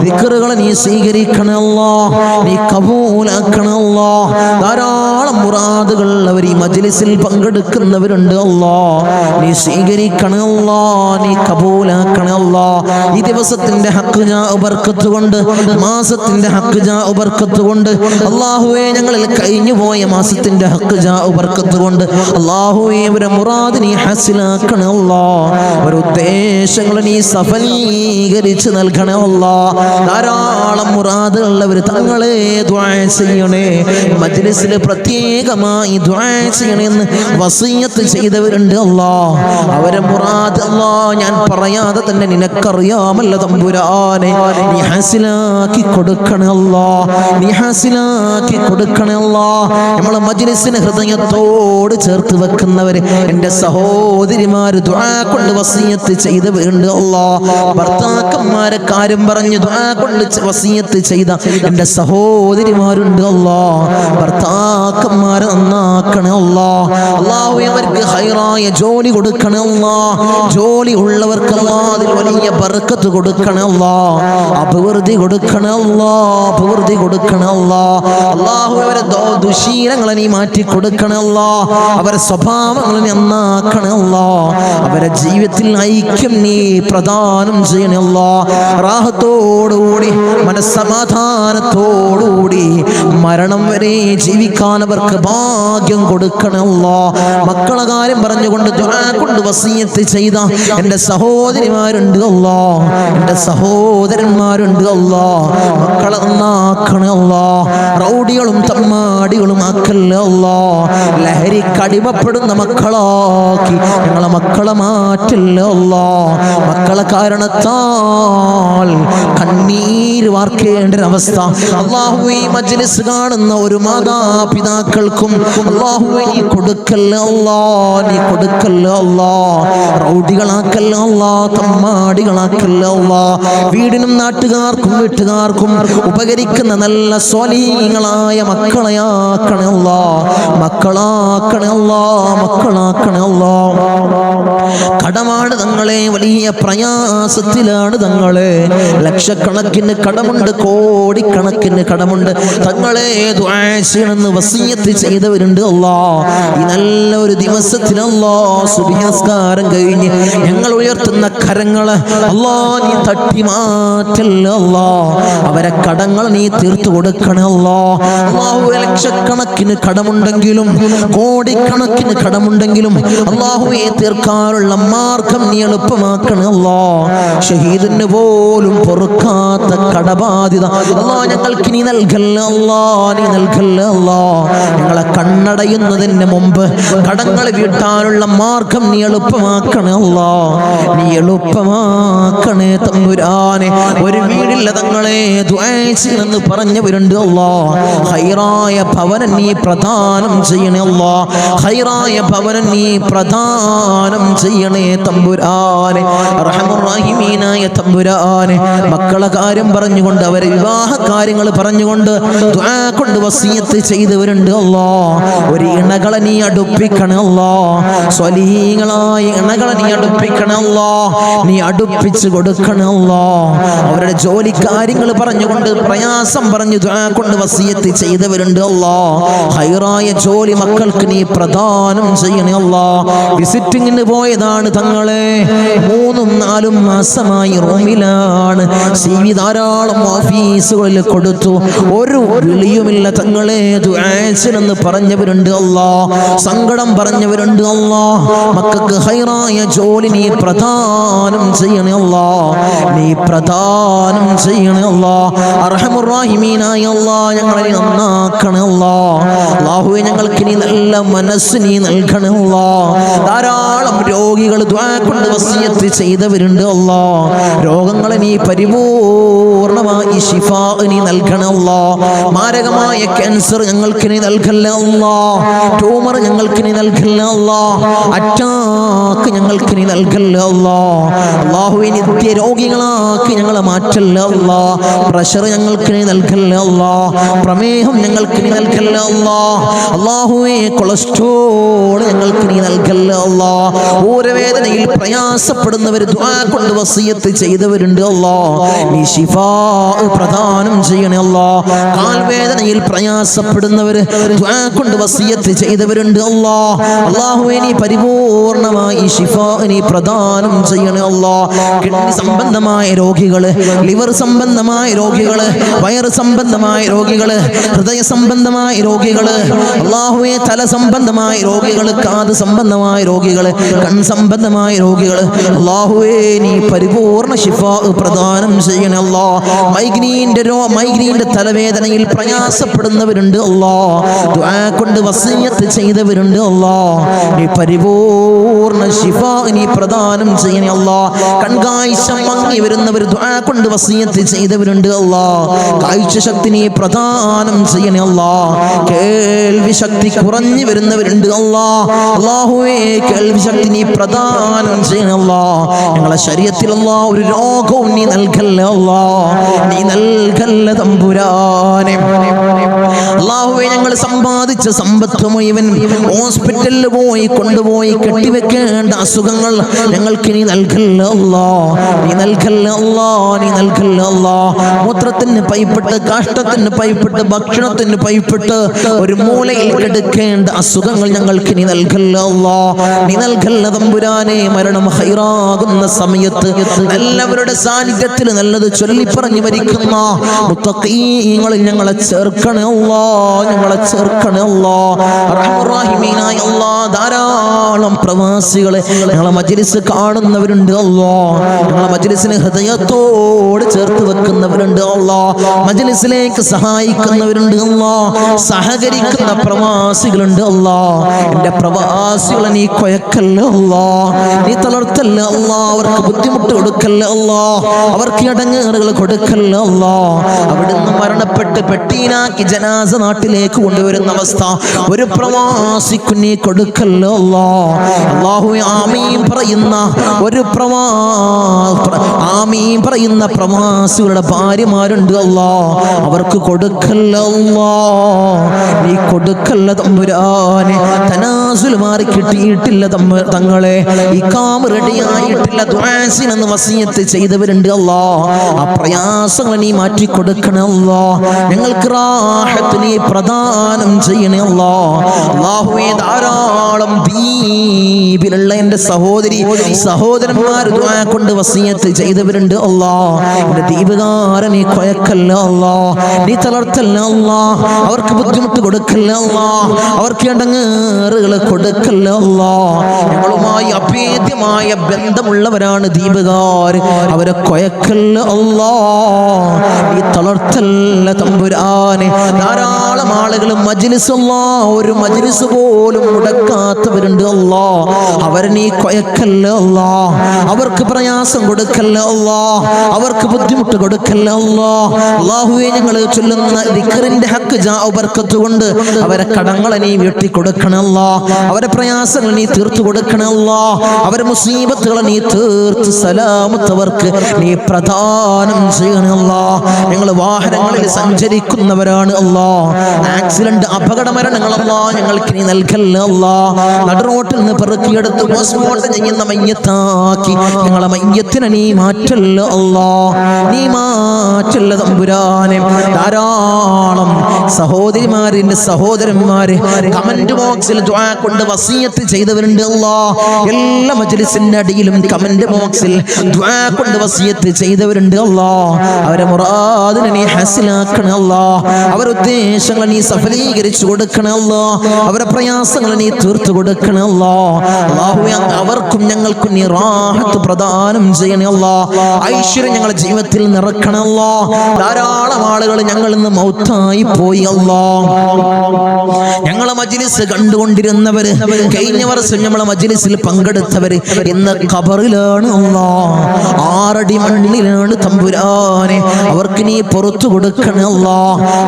ദിക്റുകളെ നീ സ്വീകരിക്കണേ അല്ലാഹ് നീ കബൂലാക്കണേ അല്ലാഹ് ധാരാളം മുറാദുകൾ അവർ ഈ മജ്ലിസിൽ പങ്കെടുക്കുന്നവരുണ്ട് അല്ലാഹ് നീ സ്വീകരിക്കണേ അല്ലാഹ് നീ കബൂലാക്കണേ അല്ലാഹ് ഈ ദിവസത്തിന്റെ ഹക്ക് ജാ ബർക്കത്ത് കൊണ്ട് മാസത്തിന്റെ ഹക്ക് ജാ ബർക്കത്ത് കൊണ്ട് അല്ലാഹുവേ ഞങ്ങളിൽ കഴിഞ്ഞു പോയ മാസത്തിന്റെ ഹക്ക് ജാ ബർക്കത്ത് കൊണ്ട് അല്ലാഹുവേ അവരെ മുറാദ് നീ ഹാസിലാക്കണേ അല്ലാഹ് അവരുടെ ഉദ്ദേശങ്ങൾ നീ സഫലീകരിച്ച് നൽകണേ അല്ലാഹ് ധാരാളം മുറാദുള്ളവർ തങ്ങളെ ദുആ ചെയ്യണേ മജ്ലിസിൽ പ്രത്യേകമായി ദുആ ചെയ്യണമെന്ന് വസിയത്ത് ചെയ്തവരുണ്ട് അല്ലാഹ് അവരെ മുറാദ് അല്ലാഹ് ഞാൻ പറയാതെ തന്നെ നിനക്കറിയാമല്ലോ തമ്പുരാനെ നീ ഹാസിലാക്കി കൊടുക്കണേ അല്ലാഹ് നീ ഹാസിലാക്കി കൊടുക്കണേ അല്ലാഹ് നമ്മളെ മജ്ലിസിനെ ഹൃദയത്തോട് ചേർത്ത് വെക്കുന്നവര് എൻ്റെ സഹോദരിമാര് ദുആ കൊണ്ട് വസിയത്ത് ചെയ്തവരുണ്ട് അല്ലാഹ് ഭർത്താക്കന്മാരെ കാര്യം പറഞ്ഞ് ദുആ കൊണ്ട് വസിയത്ത് ചെയ്ത എൻ്റെ സഹോദരിമാരുണ്ട് അല്ലാഹ് ഭർത്താക്കന്മാരെ നന്നാക്കണേ അല്ലാഹ് അല്ലാഹു അവർക്ക് ഹൈറായ ജോലി കൊടുക്കണേ അല്ലാഹ് ജോലി ഉള്ളവർക്ക് അല്ലാഹ് അതിൽ വലിയ ബർക്കത്ത് കൊടുക്കണേ അല്ലാഹ് അഭിവൃദ്ധി കൊടുക്കണേ അല്ലാഹ് അഭിവൃദ്ധി കൊടുക്കണേ അല്ലാഹ് അല്ലാഹു അവരെ ദുശീലങ്ങളെ നീ മാറ്റി കൊടുക്കണേ അല്ലാഹ് അവരെ സ്വഭാവങ്ങളെ നീ നന്നാക്കണേ അല്ലാഹ് അവരെ ജീവിതത്തിൽ ഐക്യം നീ പ്രദാനം ചെയ്യണേ അല്ലാഹ് റാഹത്തോടുകൂടി മനസ്സമാധാനത്തോടുകൂടി മരണം വരെ ജീവിക്കാൻ അവർക്ക് ഭാഗ്യം കൊടുക്കണേ അല്ലാഹ് മക്കളെ കാര്യം പറഞ്ഞുകൊണ്ട് ദുആ കൊണ്ട് വസിയത്ത് ചെയ്ത എൻ്റെ സഹോദരിമാരുണ്ട് അല്ലാഹ് എൻ്റെ സഹോദരന്മാരുണ്ട് അല്ലാഹ് മക്കളെ നന്നാക്കണേ അല്ലാഹ് റൗഡികളും തമ്മാടികളും ആക്കല്ലേ അല്ലാഹ് ലഹരിക്ക് അടിമപ്പെടുന്ന മക്കളാക്കി ഞങ്ങളെ മക്കളെ മാറ്റല്ലേ അല്ലാഹ് മക്കളെ കാരണത്താൽ കണ്ണീര് വാർക്കേണ്ട ഒരവസ്ഥ അല്ലാഹുവേ ഈ മജ്ലിസ് കാണുന്ന ഒരു മാതാപിതാക്കൾക്കും അല്ലാഹുവേ നീ കൊടുക്കല്ലേ അല്ലാഹ് നീ കൊടുക്കല്ലേ അല്ലാഹ് റൗഡികളാക്കല്ലേ അല്ലാഹ് തമ്മാടികളാക്കല്ലേ അല്ലാഹ് വീടിനും നാട്ടുകാർക്കും വീട്ടുകാർക്കും ഉപകരിക്കുന്ന നല്ല സ്വാലിഹീങ്ങളായ മക്കളെയാക്കണേ അല്ലാഹ് മക്കളാക്കണേ അല്ലാഹ് മക്കളാക്കണേ അല്ലാഹ് കടമാണ് തങ്ങളെ വലിയ പ്രയാസത്തിലാണ് തങ്ങളെ ലക്ഷക്കണക്കിന് കടമുണ്ട് കോടിക്കണക്കിന് കടമുണ്ട് തങ്ങളെ ദുആ ചെയ്യണമെന്ന് വസിയത്ത് ചെയ്തവരുണ്ട് അല്ലാഹ് ഈ നല്ല നല്ല ഒരു ദിവസത്തിൽ അല്ലാഹ് സുബ്ഹി നിസ്കാരം കഴിഞ്ഞ് ഞങ്ങൾ ഉയർത്തുന്ന കരങ്ങള് അല്ലാഹ് നീ തട്ടി മാറ്റല്ല അല്ലാഹ്. അവരെ കടങ്ങൾ നീ തീർത്തു കൊടുക്കണേ അല്ലാഹ്. അല്ലാഹുവേ ലക്ഷക്കണക്കിന് കടമുണ്ടെങ്കിലും കോടിക്കണക്കിന് കടമുണ്ടെങ്കിലും അല്ലാഹുവേ തീർക്കാനുള്ള മാർഗം നീ എളുപ്പമാക്കണേ അല്ലാഹ്. ഷഹീദിന് പോലും പൊറുക്കാത്ത കടബാധ്യത അല്ലാഹ് ഞങ്ങൾക്ക് നീ നൽകല്ല അല്ലാഹ്, നീ നൽകല്ല അല്ലാഹ്. ഞങ്ങളെ കണ്ണടയുന്നതിന് മുമ്പ് കടങ്ങൾ വീട്ടാനുള്ള മാർഗം നീ എളുപ്പമാക്കണേ അല്ലാഹ്, നീ എളുപ്പമാക്കണേ തമ്പുരാനെ. ഒരു വീടില്ല തങ്ങളെ ദുആ ചെയ്യണമെന്ന് പറഞ്ഞവരുണ്ട് അല്ലാഹ്. ഖൈറായ ഭവനം നീ പ്രദാനം ചെയ്യണേ അല്ലാഹ്, ഖൈറായ ഭവനം നീ പ്രദാനം ചെയ്യണേ തമ്പുരാനെ. അർഹമുർ റഹീമീനായ തമ്പുരാനെ, മക്കളെ കാര്യം പറഞ്ഞുകൊണ്ട് അവരെ വിവാഹ കാര്യങ്ങൾ പറഞ്ഞുകൊണ്ട് ദുആ കൊണ്ട് വസിയത്ത് ചെയ്തവരുണ്ട് അല്ലാഹ്. ഒരു ഇണകളെ നീ അടുപ്പിക്കണേ അല്ലാഹ്, സ്വലീഹങ്ങളായ ഇണകളെ നീ അടുപ്പിക്കണേ അല്ലാഹ്, നീ അടുപ്പിച്ച് കൊടുക്കണേ അല്ലാഹ്. അവരുടെ ജോലി കാര്യങ്ങൾ പറഞ്ഞുകൊണ്ട് പ്രയാസം പറഞ്ഞു ദുആ കൊണ്ട് വസിയത്ത് ചെയ്തവരുണ്ട് അല്ലാഹ്. ഖൈറായ ജോലി മക്കൾക്ക് നീ പ്രദാനം ചെയ്യണേ അല്ലാഹ്. വിസിറ്റിങ്ങിന് പോയതാണ് തങ്ങളെ, 3-4 മാസമായി റൂമിലാണ്. CV ധാരാളം ഓഫീസുകളിൽ കൊടുത്തു, ഒരു വിളിയുമില്ല തങ്ങളെ. ദുആ ചെയ്യണമെന്ന് പറഞ്ഞവരുണ്ട് അല്ലാഹ്, സങ്കടം പറഞ്ഞവരുണ്ട് അല്ലാഹ്. മക്കൾക്ക് ഖൈറായ ജോലി നീ പ്രദാനം ചെയ്യണേ അല്ലാഹ്, നീ പ്രദാനം ചെയ്യണേ അല്ലാഹ്. അർഹമുർ റഹീമീനായ അല്ലാഹ് ഞങ്ങളെ നന്നാക്കണേ അല്ലാഹ്. അല്ലാഹുവേ ഞങ്ങൾക്ക് നീ നല്ല മനസ്സ് നീ നൽകണേ അല്ലാഹ്. ധാരാളം രോഗികൾ ദുആ കൊണ്ട് വസിയത്ത് ചെയ്തവരുണ്ട് അല്ലാഹ്. രോഗങ്ങളെ നീ പരിപൂർണമായി ശിഫാ നീ നൽകണേ അല്ലാഹ്. മാരകമായ ക്യാൻസർ ഞങ്ങൾക്ക് നീ നൽകല്ലേ അല്ലാഹ്, ട്യൂമർ ഞങ്ങൾക്ക് നീ നൽകല്ലേ അല്ലാഹ്, അറ്റാക്ക് ഞങ്ങൾക്ക് നീ നൽകല്ലേ അല്ലാഹ്. അല്ലാഹുവേ നിത്യ രോഗികളാക്കി ഞങ്ങളെ മാറ്റല്ലേ അല്ലാഹ്. പ്രഷർ ഞങ്ങൾക്ക് നീ നൽകല്ലേ അല്ലാഹ്, പ്രമേഹം ഞങ്ങൾക്ക് നീ നൽകല്ലേ അല്ലാഹ്. അല്ലാഹുവേ കൊളസ്ട്രോൾ ഞങ്ങൾക്ക് നീ നൽകല്ലേ അല്ലാഹ്. ഊരവേദനയിൽ പ്രയാസപ്പെടുന്നവർ ദുആ കൊണ്ട് വസിയത്ത് ചെയ്തവരുണ്ട് അല്ലാഹ്, നീ ശിഫാ പ്രദാനം ചെയ്യണേ അല്ലാഹ്. കാൽവേദനയിൽ പ്രയാസപ്പെടുന്നവർ ദുആ കൊണ്ട് വസിയത്ത് ചെയ്തവരുണ്ട് അല്ലാഹ്. അല്ലാഹുവേ നീ പരിപൂർണമായി ശിഫാ നീ പ്രദാനം ചെയ്യണേ അല്ലാഹ്. കിഡ്നി സംബന്ധമായ രോഗികള്, ലിവർ സംബന്ധമായ രോഗികള്, വയറ് സംബന്ധമായ രോഗികള്, ഹൃദയ സംബന്ധമായ രോഗികള്, അല്ലാഹുവേ തല സംബന്ധമായ രോഗികള്, കാത് സംബന്ധമായ രോഗികള്, കൺ സംബന്ധമായ രോഗികള്, അല്ലാഹുവേ നീ പരിപൂർണ ശിഫാ പ്രദാനം ചെയ്യണേ അല്ലാഹ്. മൈഗ്രീന്റെ തലവേദനയിൽ പ്രയാസപ്പെടുന്നവരുണ്ട് അല്ലാഹ്, ദുആ കൊണ്ട് വസിയത്ത് ചെയ്തവരുണ്ട് അല്ലാഹ്, നീ പരിപൂർണ ശിഫാ നീ പ്രദാനം ചെയ്യണേ അല്ലാഹ്. കൺകാഴ്ച മങ്ങി വരുന്നവർ ദുആ കൊണ്ട് വസിയത്ത് ചെയ്തവരുണ്ട് അല്ലാഹ്, കാഴ്ച ശക്തി നീ പ്രദാനം ചെയ്യണേ അല്ലാഹ്. കേൾവി ശക്തി കുറഞ്ഞു വരുന്നവരുണ്ട് അല്ലാഹ്, അല്ലാഹുവേ കേൾവി ശക്തി നീ പ്രദാനം ചെയ്യണേ അല്ലാഹ്. ഞങ്ങളെ ശരീരത്തിൽ അല്ലാഹ് ഒരു രോഗവും നീ നൽകല്ലേ അല്ലാഹ്, നീ നൽകല്ലേ തമ്പുരാനെ. അല്ലാഹുവേ ഞങ്ങൾ സമ്പാദിച്ച സമ്പത്ത് മുഴുവൻ ഹോസ്പിറ്റലിൽ പോയി കൊണ്ടുപോയി കെട്ടിവെക്കേണ്ട അസുഖങ്ങൾ ഞങ്ങൾക്ക് നീ നൽകല്ലേ അല്ലാഹ്, നീ നൽകല്ലേ അല്ലാഹ്, നീ നൽകല്ലേ അല്ലാഹ്. മൂത്രത്തിന് പൈപ്പിട്ട്, കാഷ്ടത്തിന് പൈപ്പിട്ട്, ഭക്ഷണത്തിന് പൈപ്പിട്ട് ഒരു മൂലയിൽ കിടക്കേണ്ട അസുഖങ്ങൾ ഞങ്ങൾക്ക് നീ നൽകല്ലേ അല്ലാഹ്, നീ നൽകല്ലേ തമ്പുരാനെ. മരണം ഖൈറാകുന്ന സമയത്ത് എല്ലാവരുടെ സാന്നിധ്യത്തിൽ നല്ലത് ചൊല്ലി പറഞ്ഞു മരിക്കുന്ന മുത്തഖീങ്ങളിൽ ഞങ്ങളെ ചേർക്കണേ അല്ലാഹ്, ഞങ്ങളെ ചേർക്കണേ അല്ലാഹ്. അർഹമുർ റഹീമീനായ അല്ലാഹ് ധാരാളം പ്രവാസികളെ ഞങ്ങളെ മജ്ലിസ് കാണുന്നവരുണ്ട് അല്ലാഹ്, ഞങ്ങളെ മജ്ലിസിനെ ഹൃദയത്തോട് ചേർത്ത് വെക്കുന്നവരുണ്ട് അല്ലാഹ്, മജ്ലിസിലേക്ക് സഹായിക്കുന്നവരുണ്ട് അല്ലാഹ്, സഹകരിക്കുന്ന പ്രവാസികളുണ്ട് അല്ലാഹ്. എൻ്റെ പ്രവാസികളെ നീ കൊയക്കല്ല അല്ലാഹ്, നീ തളർത്തല്ല അല്ലാഹ്, അവർക്ക് ബുദ്ധിമുട്ട് കൊടുക്കല്ല അല്ലാഹ്, അവർക്ക് ഇടങ്ങേറുകൾ കൊടുക്കല്ല അല്ലാഹ്. അവിടുന്ന് മരണപ്പെട്ട് പെട്ടീനാക്കി ജനാസ നാട്ടിലേക്ക് കൊണ്ടുവരുന്ന അവസ്ഥ ഒരു പ്രവാസിക്ക് നീ കൊടുക്കല്ല അല്ലാഹ്. അല്ലാഹുവേ ആമീൻ പറയുന്ന ഒരു ആമീൻ പറയുന്ന പ്രവാസികളുടെ ഭാര്യമാരുണ്ട് അല്ലാ, അവർക്ക് കൊടുക്കല്ല അല്ലാ, നീ കൊടുക്കല്ല തമ്പുരാനെ. തനാസുൽ മാറി കിട്ടിയിട്ടില്ല തങ്ങളെ, ഇഖാമ റെഡിയായിട്ടില്ല, ദുആസിനെന്ന് വസിയത്ത് ചെയ്തവരുണ്ട് അല്ലാ, ആ പ്രയാസങ്ങൾ നീ മാറ്റി കൊടുക്കണേ അല്ലാ, ഞങ്ങൾക്ക് റാഹത്ത് നീ പ്രദാനം ചെയ്യണേ അല്ലാ. അല്ലാഹുവേ ധാരാളം ദീപിലുള്ള എൻ്റെ സഹോദരന്മാർ ദുആ കൊണ്ട് വസിയത്ത് ചെയ്തവരുണ്ട് അല്ലാ, എൻ്റെ ദീപകാരൻ നീ കൊയക്കല്ല അല്ലാ, നീ തളർത്തല്ല അല്ലാ, അവർക്ക് ബുദ്ധിമുട്ട് കൊടുക്കല്ല അല്ലാ, അവർക്ക് ഇടങ്ങേറുകൾ കൊടുക്കല്ല അല്ലാ. ഞങ്ങളുമായി അഭേദ്യമായ ബന്ധമുള്ളവരാണ് ദീപകാർ, അവരെ കൊയക്കല്ല അല്ലാ, നീ തളർത്തല്ല തമ്പുരാനെ. ധാരാളം ആളുകൾ മജ്ലിസ് അല്ലാ, ഒരു മജ്ലിസ് പോലും മുടക്കാത്തവരുണ്ട് അല്ലാ, അവരെ നീ കൊയക്കല്ല അല്ലാ, അവർക്ക് പ്രയാസം കൊടുക്കല്ല അല്ലാ, അവർക്ക് ബുദ്ധിമുട്ട് കൊടുക്കല്ല അല്ലാ. അല്ലാഹുവേ ഞങ്ങൾ ചൊല്ലുന്ന ദിക്റിന്റെ ഹക്ക് ബർക്കത്ത് കൊണ്ട് അവരെ കടങ്ങളെ നീ വീട്ടി കൊടുക്കണമല്ലാ, അവരെ പ്രയാസങ്ങൾ നീ തീർത്തു കൊടുക്കണമല്ലാ, അവരെ മുസീബത്തുകളെ നീ തീർത്ത് സലാമത്തവർക്ക് നീ പ്രദാനം ചെയ്യണമല്ലാ. ഞങ്ങൾ വാഹനങ്ങളിൽ സഞ്ചരിക്കുന്നവരാണ് അല്ലാ, ആക്സിഡന്റ് അപകട മരണങ്ങളല്ലാ ഞങ്ങൾക്ക് നീ നൽകല്ല അല്ലാ. നടുറോട്ടിൽ നിന്ന് പെറുക്കിയെടുത്ത് പോസ്റ്റ്മോർട്ടം ചെയ്യുന്ന മയ്യത്താക്കി ഞങ്ങളെ മയ്യത്തിനെ നീ മാറ്റല്ല അല്ലാ, നീ മാറ്റല്ല തമ്പുരാനെ. ധാരാളം സഹോദരിമാരിന്റെ സഹോദരന്മാര് കമന്റ് ബോക്സിൽ ദുആ കൊണ്ട് വസിയത്ത് ചെയ്തവരുണ്ട് അല്ലാ, എല്ലാ മജ്ലിസിന്റെ അടിയിലും കമന്റ് ബോക്സിൽ ദുആ കൊണ്ട് വസിയത്ത് ചെയ്തവരുണ്ട് അല്ലാ, അവരെ മുറാദിനെ നീ ഹാസിലാക്കണേ അല്ലാ, അവരുടെ ഉദ്ദേശങ്ങളെ നീ സഫലീകരിച്ചു കൊടുക്കണേ അല്ലാ, അവരുടെ പ്രയാസങ്ങളെ നീ തീർത്തു കൊടുക്കണേ അല്ലാ. അല്ലാഹുവേ അവർക്കും ഞങ്ങൾക്കും നീ റാഹത്ത് പ്രദാനം ചെയ്യണേ അല്ലാ, ഐശ്വര്യം ഞങ്ങളുടെ ജീവിതത്തിൽ നിറക്കണേ അല്ലാ. ധാരാളം ആളുകൾ ഞങ്ങളിൽ നിന്ന് മൗത്തായി പോയി അല്ലാ, ഞങ്ങളെ മജ്ലിസ് കണ്ടുകൊണ്ടിരുന്നവര്, കഴിഞ്ഞ വർഷം നമ്മളെ മജ്ലിസിൽ പങ്കെടുത്തവര് ഇന്ന് ഖബറിലാണ് അല്ലാ, 6 അടി മണ്ണിലാണ് തമ്പുരാനെ. അവർക്ക് നീ പുറത്തു കൊടുക്കണേ അല്ലാ,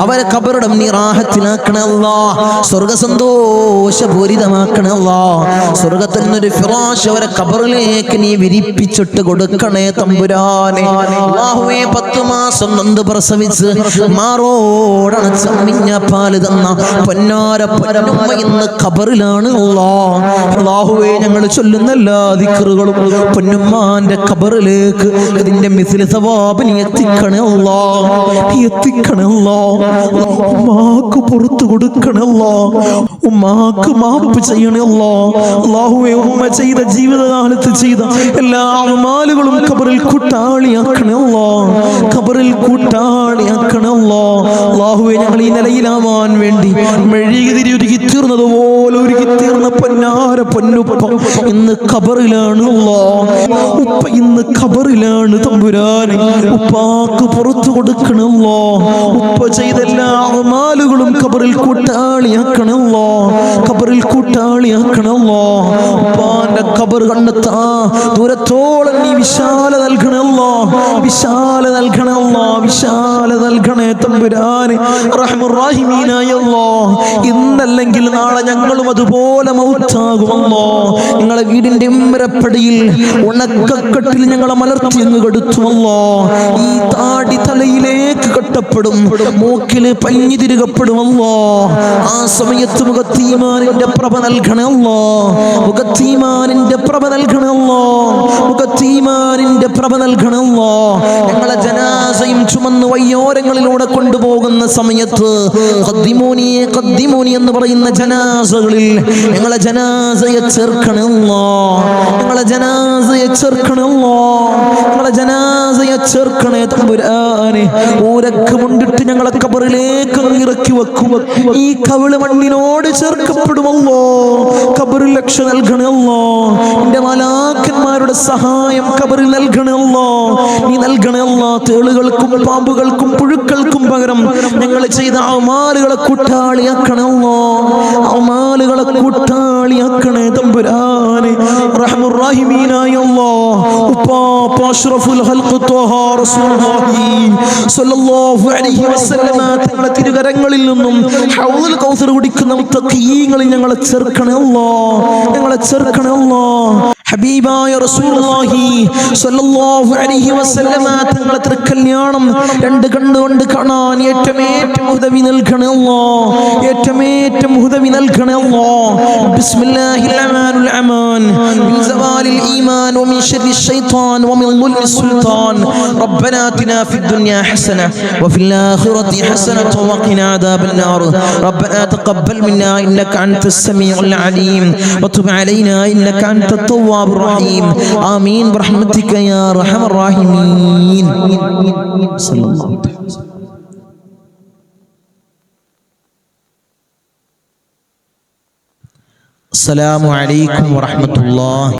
അവരെ ഖബറിടം നീ റാഹത്തിലാക്കണേ അല്ലാ, സ്വർഗ സന്തോഷപൂരിതമാക്കണേ അല്ലാ, സ്വർഗത്തിൽ നിന്നൊരു ഫിറാശ് അവരെ ഖബറിലേക്ക് നീ വിരിപ്പിച്ചിട്ട് കൊടുക്കണേ തമ്പുരാനെ. അല്ലാഹുവേ 10 മാസം നൊന്ത് പ്രസവിച്ച് മാറോടണച്ച മിഞ്ഞ പാല് തന്ന പൊന്നാര പൊന്നുമ്മ ഇന്ന് ഖബറിലാണ് അല്ലാ. അല്ലാഹുവേ ഞങ്ങൾ ചൊല്ലുന്ന എല്ലാ ദിക്റുകളും പൊന്നുമ്മാന്റെ ഖബറിലേക്ക് ഇതിന്റെ മിസ്ല സവാബ് നീ എത്തിക്കണേ അല്ലാ, എത്തിക്കണേ അല്ലാ. ഉമ്മാക്ക് പുറത്തു കൊടുക്കണേ അല്ലാ, ഉമ്മാക്ക് മാപ്പ് ചെയ്യണേ അല്ലാ. അല്ലാഹുവേ ഉമ്മ ചെയ്ത ജീവിതകാലത്ത് ചെയ്ത എല്ലാ അമാലുകളും ഖബറിൽ കൂട്ടാളിയാക്കണേ അല്ലാ, ഖബറിൽ കൂട്ടാളിയാക്കണേ അല്ലാ. അല്ലാഹുവേ ഞങ്ങൾ ഈ നിലയിലാവാൻ വേണ്ടി മെഴുകുതിരി ഒരുക്കി തീർന്നതുപോലെ ഒരുക്കി തീർന്ന പൊന്നാര പൊന്നുപ്പ ഇന്ന് ഖബറിലാണ് അല്ലാ, ഉപ്പ ഇന്ന് ഖബറിലാണ് തമ്പുരാനെ. ഉപ്പാക്ക് പുറത്തു കൊടുക്കണേ അല്ലാ, ഉപ്പ ചെയ്ത എല്ലാ അമാലുകളും ഖബറിൽ കൂട്ടാളിയാക്കണേ അല്ലാ, ഖബറിൽ കൂട്ടാളിയാക്കണേ അല്ലാ. ഉപ്പാന്റെ ഖബർ കണ്ടെത്താ ദൂരത്തോളം നീ വിശാല നൽകണേ അല്ലാ, വിശാല നൽകണേ അല്ലാ, വിശാല നൽകണേ തമ്പുരാനെ. റഹ്മുർ റഹീമീനായ അല്ലാ, ഇന്നല്ലെങ്കിൽ നാളെ ഞങ്ങളും അതുപോലെ മൗത്താകുമല്ലോ. നിങ്ങളെ വീടിന്റെ ഉമ്മരപ്പടിയിൽ ഉണക്കക്കെട്ടിൽ ഞങ്ങളെ മലർത്തി അങ്ങ് കെടുത്തുമല്ലോ. ഈ താടി തലയിലേക്ക് കെട്ടപ്പെടും, മൂക്കില് പഞ്ഞി തിരുകപ്പെടുമല്ലോ. ആ സമയത്ത് മുഖത്തീമാനിന്റെ പ്രഭ നൽകണമല്ലോ, മുഖത്തീമാനിന്റെ പ്രഭ നൽകണമല്ലോ, മുഖത്തീമാനിന്റെ പ്രഭ നൽകണമല്ലോ. ഞങ്ങളെ ജനാസയും ചുമന്ന് വയ്യോരങ്ങളിലൂടെ കൊണ്ടുപോകുന്ന സമയത്ത് ഖദ്ദിമൂനിയെ ഖദ്ദിമൂനി എന്ന് പറയുന്ന ജനാസകളിൽ ഞങ്ങളെ ജനാസയെ ചേർക്കണമല്ലോ, ഞങ്ങളെ ജനാസയെ ചേർക്കണമല്ലോ, ഞങ്ങളെ ജനാസയെ ചേർക്കണേ തമ്പുരാനെ. ഊരക്ക് മുണ്ടിട്ട് ഞങ്ങളെ ഖബറിലേക്ക് ഇറക്കി വെക്കും, ഈ കവിള് മണ്ണിനോട് ചേർക്കപ്പെടുമല്ലോ. ഖബറിൽ രക്ഷ നൽകണമല്ലോ, എന്റെ മലാക്കന്മാരുടെ സഹായം ഖബറിൽ നൽകണമല്ലോ, നീ നൽകണമല്ലോ. തേളുകൾക്കും പാമ്പുകൾക്കും പുഴുക്കൾക്കും പകരം ഞങ്ങൾ ചെയ്ത അമാലുകളെ കൂട്ടാളിയാക്കണമല്ലോ, അമാലുകളെ കൂട്ടാളിയാക്കണേ തമ്പുരാനെ. റഹ്മുർ റഹീമീനായ അല്ലാഹ്, ഉപ്പാപ്പ അഷ്റഫുൽ ഖൽഖ് ത്വഹ റസൂലുള്ളാഹി സ്വല്ലല്ലാഹു അലൈഹി വസല്ലമ തങ്ങളുടെ തിരുകരങ്ങളിൽ നിന്നും ഹൗദുൽ കൗസർ കുടിക്കുന്ന മുത്തഖീങ്ങളിൽ ഞങ്ങളെ ചേർക്കണേ അല്ലാഹ്, ഞങ്ങളെ ചേർക്കണേ അല്ലാഹ്. ഹബീബായ റസൂലുള്ളാഹി സ്വല്ലല്ലാഹു അലൈഹി വസല്ലമ തങ്ങളുടെ തിരുക്കല്യാണം രണ്ട് കണ്ണുകൊണ്ട് കാണാൻ ഏറ്റവും ഉദവി നൽകണേ അല്ലാഹ്, ഏറ്റവും ഉദവി നൽകണേ അല്ലാഹ്. ബിസ്മില്ലാഹിർ റഹ്മാനിർ റഹീം. മിൻ സവാലിൽ ഈമാൻ വമിൻ ശർരി ശൈത്താൻ വമിൻ ളുൽമി സുൽത്താൻ. റബ്ബനാ ആതിനാ ഫിദ് ദുനിയാ ഹസന വഫിൽ ആഖിറതി ഹസനത വഖിനാ അദാബൻ നാർ. റബ്ബനാ തഖബ്ബൽ മിന്നാ ഇന്നക അൻതസ് സമീഉൽ അലീം വതുബ് അലൈനാ ഇന്നക അൻതത് തവ്വാബുർ റഹീം. ആമീൻ ബിറഹ്മതിക യാ അർഹമർ റഹീമീൻ. സല്ലല്ലാഹു അലൈഹി വസല്ലം. അസ്സലാമു അലൈക്കും വറഹ്മത്തുള്ളാഹി.